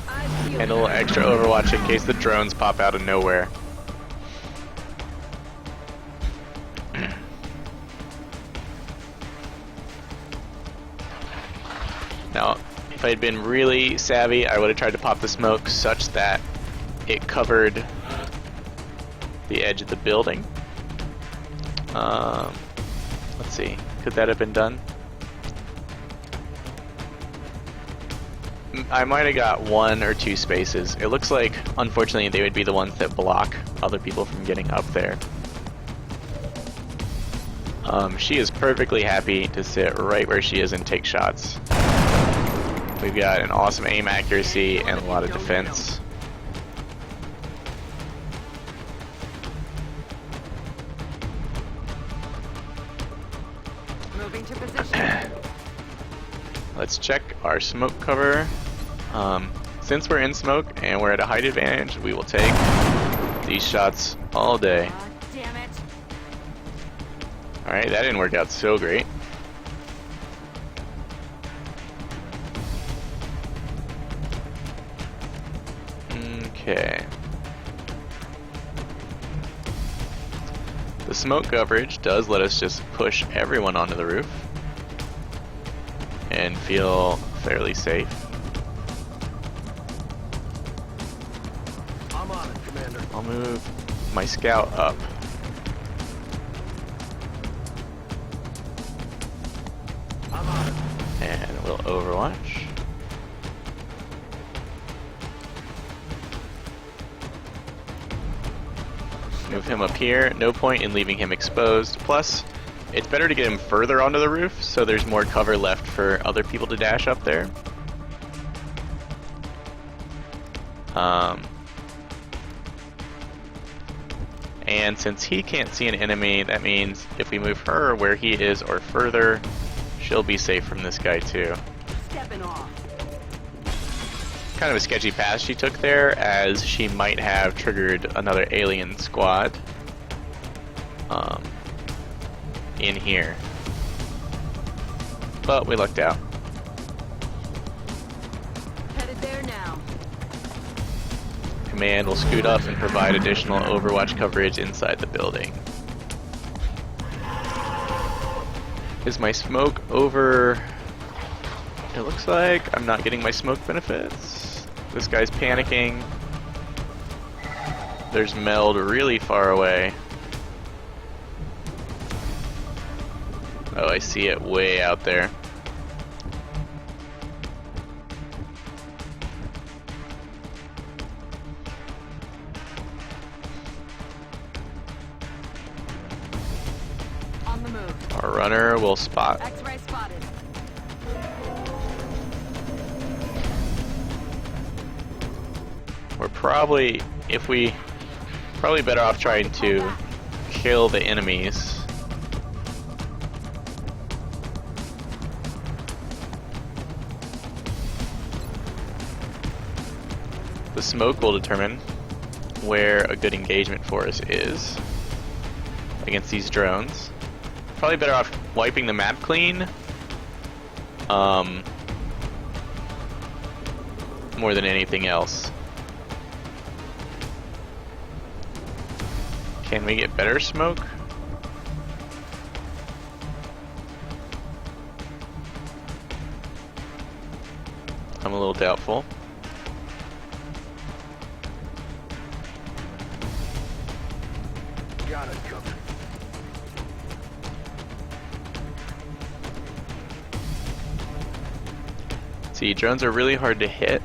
and a little extra Overwatch in case the drones pop out of nowhere. Now, if I had been really savvy, I would have tried to pop the smoke such that it covered the edge of the building. Let's see, could that have been done? I might have got 1 or 2 spaces. It looks like, unfortunately, they would be the ones that block other people from getting up there. She is perfectly happy to sit right where she is and take shots. We've got an awesome aim accuracy and a lot of defense. Moving to position. Let's check our smoke cover. Since we're in smoke and we're at a height advantage, we will take these shots all day. Damn it. Alright, that didn't work out so great. Okay. The smoke coverage does let us just push everyone onto the roof and feel fairly safe. I'm on it, Commander. I'll move my scout up. I'm on it. And we'll overwatch. Move him up here. No point in leaving him exposed. Plus, it's better to get him further onto the roof so there's more cover left for other people to dash up there. And since he can't see an enemy, that means if we move her where he is or further, she'll be safe from this guy too. Stepping off. Kind of a sketchy pass she took there, as she might have triggered another alien squad in here. But we lucked out. Headed there now. Command will scoot up and provide additional overwatch coverage inside the building. Is my smoke over? It looks like I'm not getting my smoke benefits. This guy's panicking. There's Meld really far away. Oh, I see it way out there. On the move. Our runner will spot. X-ray spotted. We're probably better off trying to kill the enemies. The smoke will determine where a good engagement for us is against these drones. Probably better off wiping the map clean more than anything else. Can we get better smoke? I'm a little doubtful. Got it covered. See, drones are really hard to hit.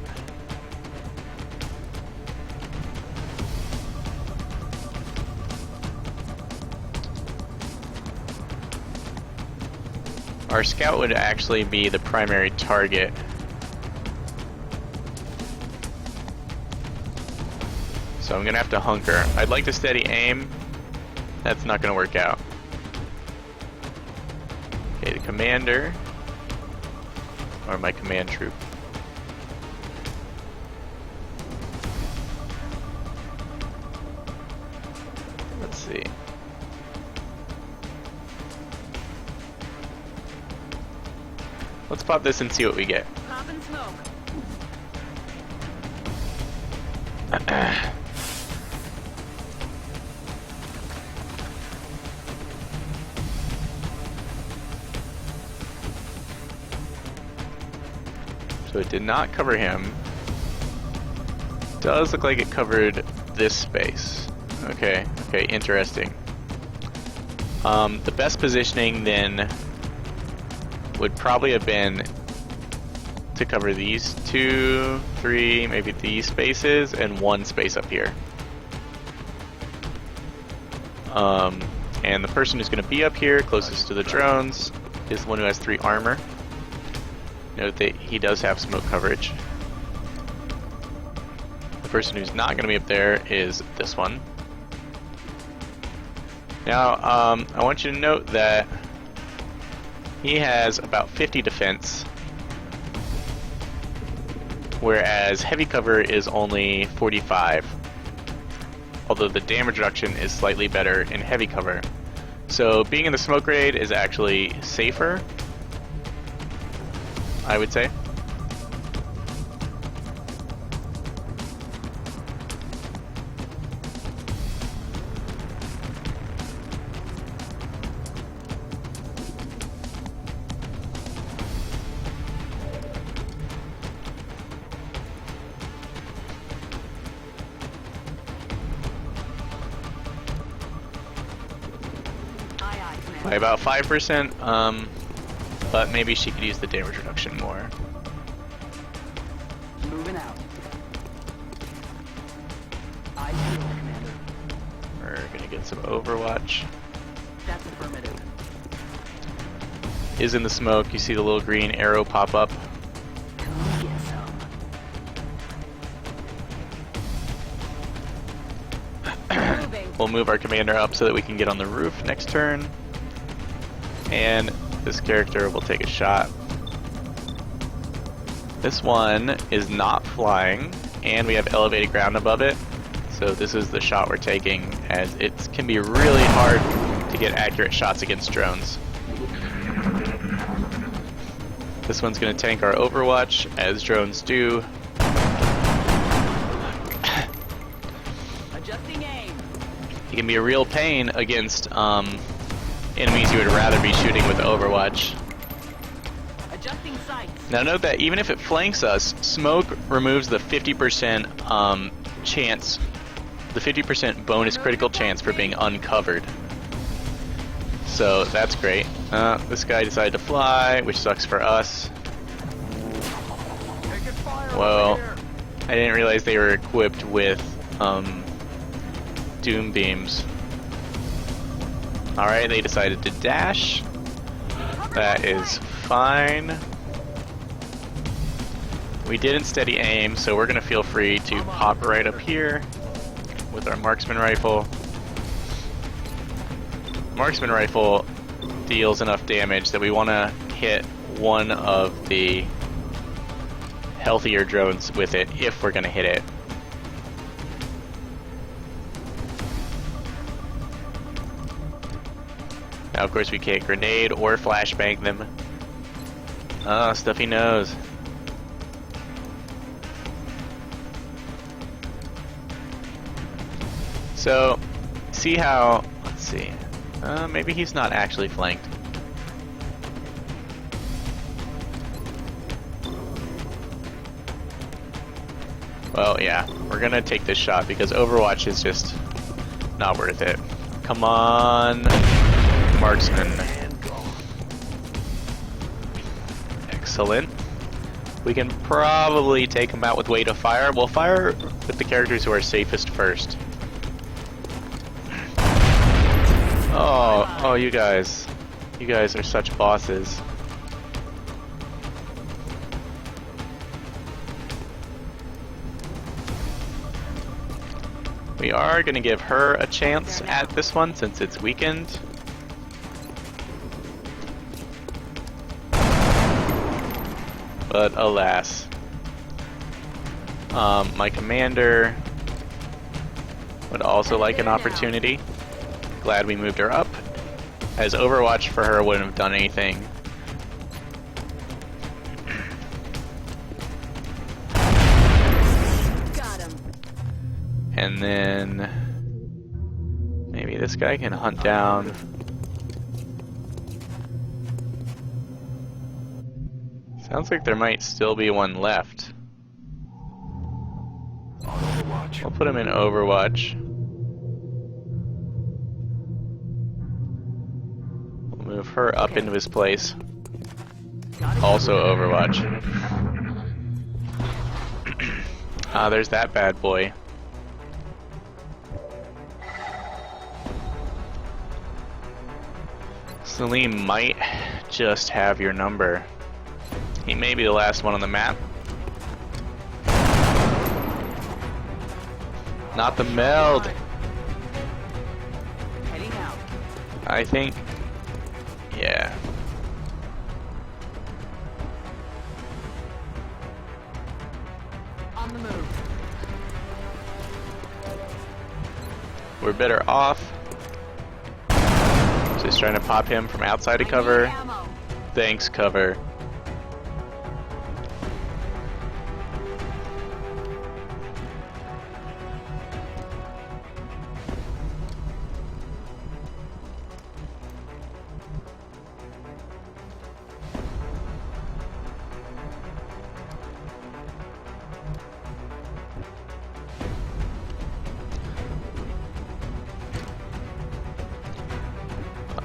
Our scout would actually be the primary target. So I'm gonna have to hunker. I'd like to steady aim. That's not gonna work out. Okay, the commander, or my command troop. Let's see. Let's pop this and see what we get. Pop and smoke. So it did not cover him. Does look like it covered this space. Okay, interesting. The best positioning then would probably have been to cover these 2, 3, maybe these spaces, and 1 space up here. And the person who's going to be up here, closest to the drones, is the one who has 3 armor. Note that he does have smoke coverage. The person who's not going to be up there is this one. Now, I want you to note that he has about 50 defense, whereas heavy cover is only 45. Although the damage reduction is slightly better in heavy cover. So being in the smoke raid is actually safer, I would say. By about 5%, but maybe she could use the damage reduction more. Moving out. I see you, Commander. We're gonna get some Overwatch. That's affirmative. Is in the smoke. You see the little green arrow pop up. Come get some. Moving. We'll move our commander up so that we can get on the roof next turn. And this character will take a shot. This one is not flying, and we have elevated ground above it. So this is the shot we're taking, as it can be really hard to get accurate shots against drones. This one's going to tank our Overwatch, as drones do. Adjusting aim. It can be a real pain against enemies you would rather be shooting with Overwatch. Adjusting sights. Now note that even if it flanks us, smoke removes the 50% chance, the 50% bonus critical chance for being uncovered. So that's great. This guy decided to fly, which sucks for us. Well, I didn't realize they were equipped with doom beams. Alright, they decided to dash. That is fine. We didn't steady aim, so we're going to feel free to pop right up here with our marksman rifle. Marksman rifle deals enough damage that we want to hit one of the healthier drones with it if we're going to hit it. Now, of course, we can't grenade or flashbang them. Oh, stuffy nose. So, see how... Let's see. Maybe he's not actually flanked. Well, yeah. We're gonna take this shot because Overwatch is just not worth it. Come on... Marksman. Excellent. We can probably take him out with weight of fire. We'll fire with the characters who are safest first. Oh, you guys. You guys are such bosses. We are going to give her a chance at this one since it's weakened. But alas, my commander would also like an opportunity. Glad we moved her up, as Overwatch for her wouldn't have done anything. Got him. And then maybe this guy can hunt down. Sounds like there might still be one left. Overwatch. We'll put him in Overwatch. her up Okay. into his place. Got it. Also Overwatch. Ah, there's that bad boy. Salim might just have your number. He may be the last one on the map. Not the meld. Heading out. I think. Yeah. On the move. We're better off. Just trying to pop him from outside of I cover. need ammo. Thanks, cover.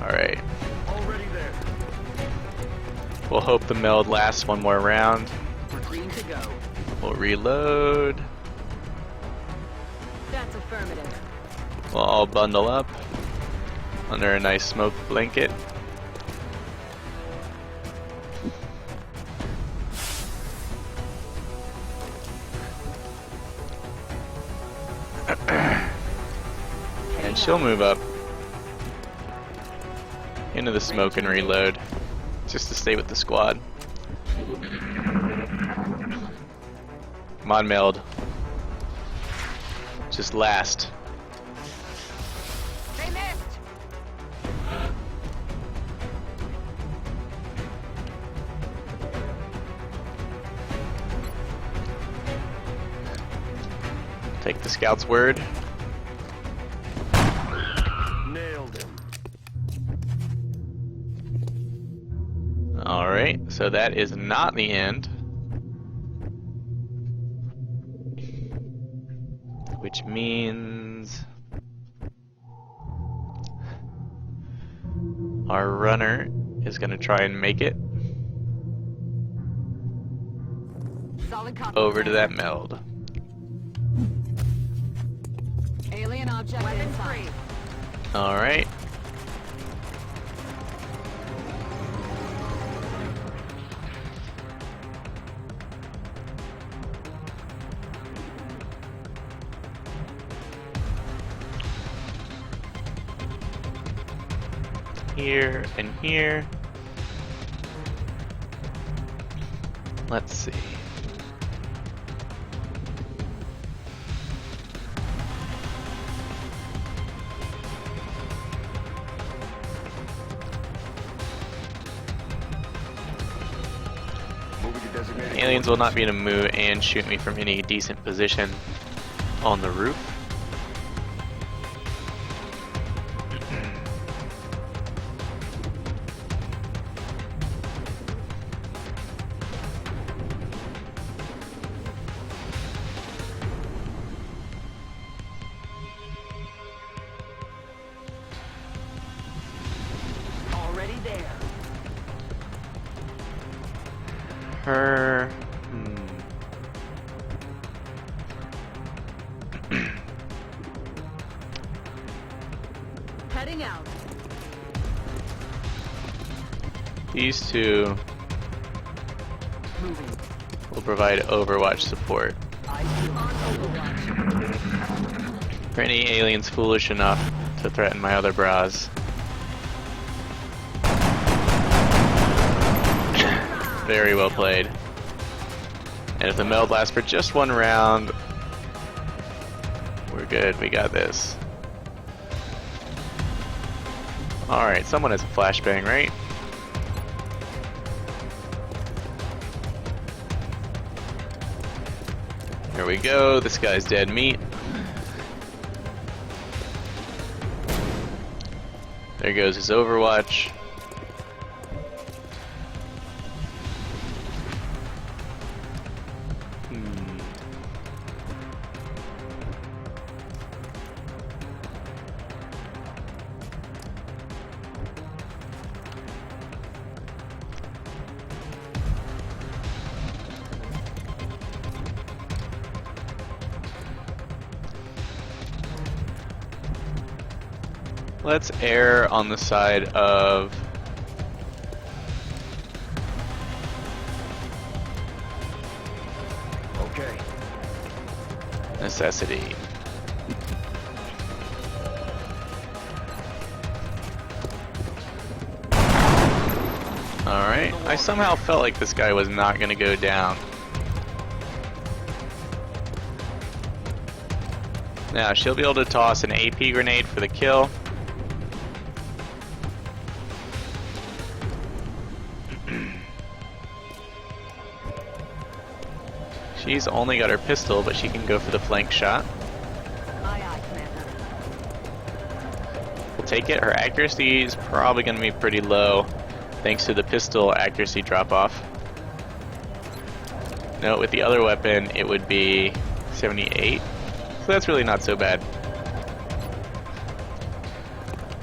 Alright. Already there. We'll hope the meld lasts one more round. We're green to go. We'll reload. That's affirmative. We'll all bundle up under a nice smoke blanket. And she'll move up into the smoke and reload just to stay with the squad. Come on, meld. Just last. They missed. Take the scout's word. Nailed him. Alright, so that is not the end. Which means our runner is going to try and make it Solid copy. over to that meld. Alien object inside. Alright. Here and here. Let's see. Moving to designated Aliens will not be able to move and shoot me from any decent position on the roof. Already there. Her. Heading out. These two Moving. will provide Overwatch support. I see On Overwatch. For any aliens foolish enough to threaten my other bras. Very well played. And if the meld lasts for just one round, we're good, we got this. Alright, someone has a flashbang, right? Here we go, this guy's dead meat. There goes his Overwatch. let's err on the side of Okay. necessity. Alright, I somehow felt like this guy was not gonna go down. Now, she'll be able to toss an AP grenade for the kill. She's only got her pistol, but she can go for the flank shot. Aye, aye, Commander. We'll take it. Her accuracy is probably going to be pretty low, thanks to the pistol accuracy drop-off. No, with the other weapon, it would be 78. So that's really not so bad,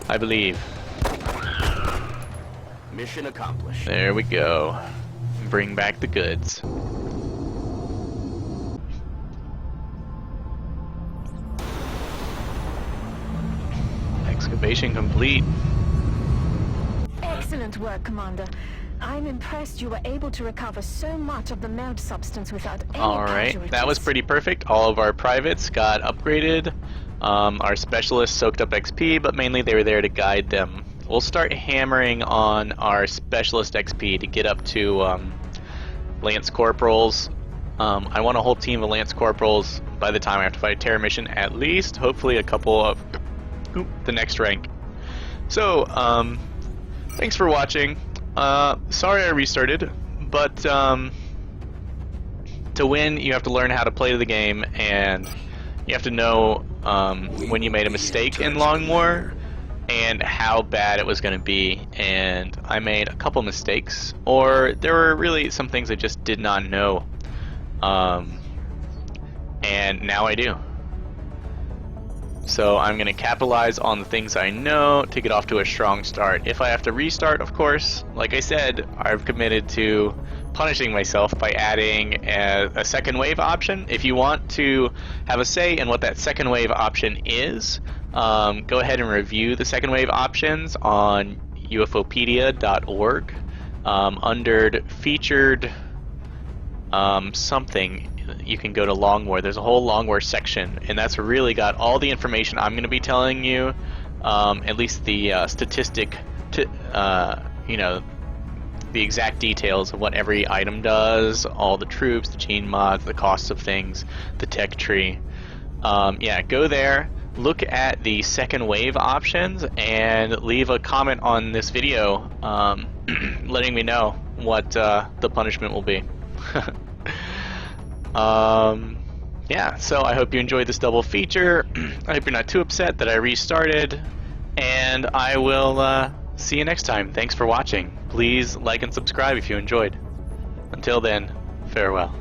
I believe. Mission accomplished. There we go. Bring back the goods. Excavation complete. Excellent work, Commander. I'm impressed you were able to recover so much of the meld substance without any Alright, casualties. that was pretty perfect. All of our privates got upgraded. Our specialists soaked up XP, but mainly they were there to guide them. We'll start hammering on our specialist XP to get up to Lance Corporals. I want a whole team of Lance Corporals by the time I have to fight a terror mission, at least. Hopefully a couple of the next rank. So, thanks for watching. Sorry I restarted, but to win you have to learn how to play the game, and you have to know when you made a mistake in Long War and how bad it was going to be. And I made a couple mistakes, or there were really some things I just did not know, and now I do. So I'm going to capitalize on the things I know to get off to a strong start. If I have to restart, of course, like I said, I've committed to punishing myself by adding a second wave option. If you want to have a say in what that second wave option is, go ahead and review the second wave options on ufopedia.org under featured something. You can go to Long War. There's a whole Long War section, and that's really got all the information I'm going to be telling you, at least the statistic to, you know, the exact details of what every item does, all the troops, the gene mods, the costs of things, the tech tree. Yeah, go there, look at the second wave options, and leave a comment on this video letting me know what the punishment will be. Yeah, so I hope you enjoyed this double feature. I hope you're not too upset that I restarted, and I will see you next time. Thanks for watching. Please like and subscribe if you enjoyed. Until then, farewell.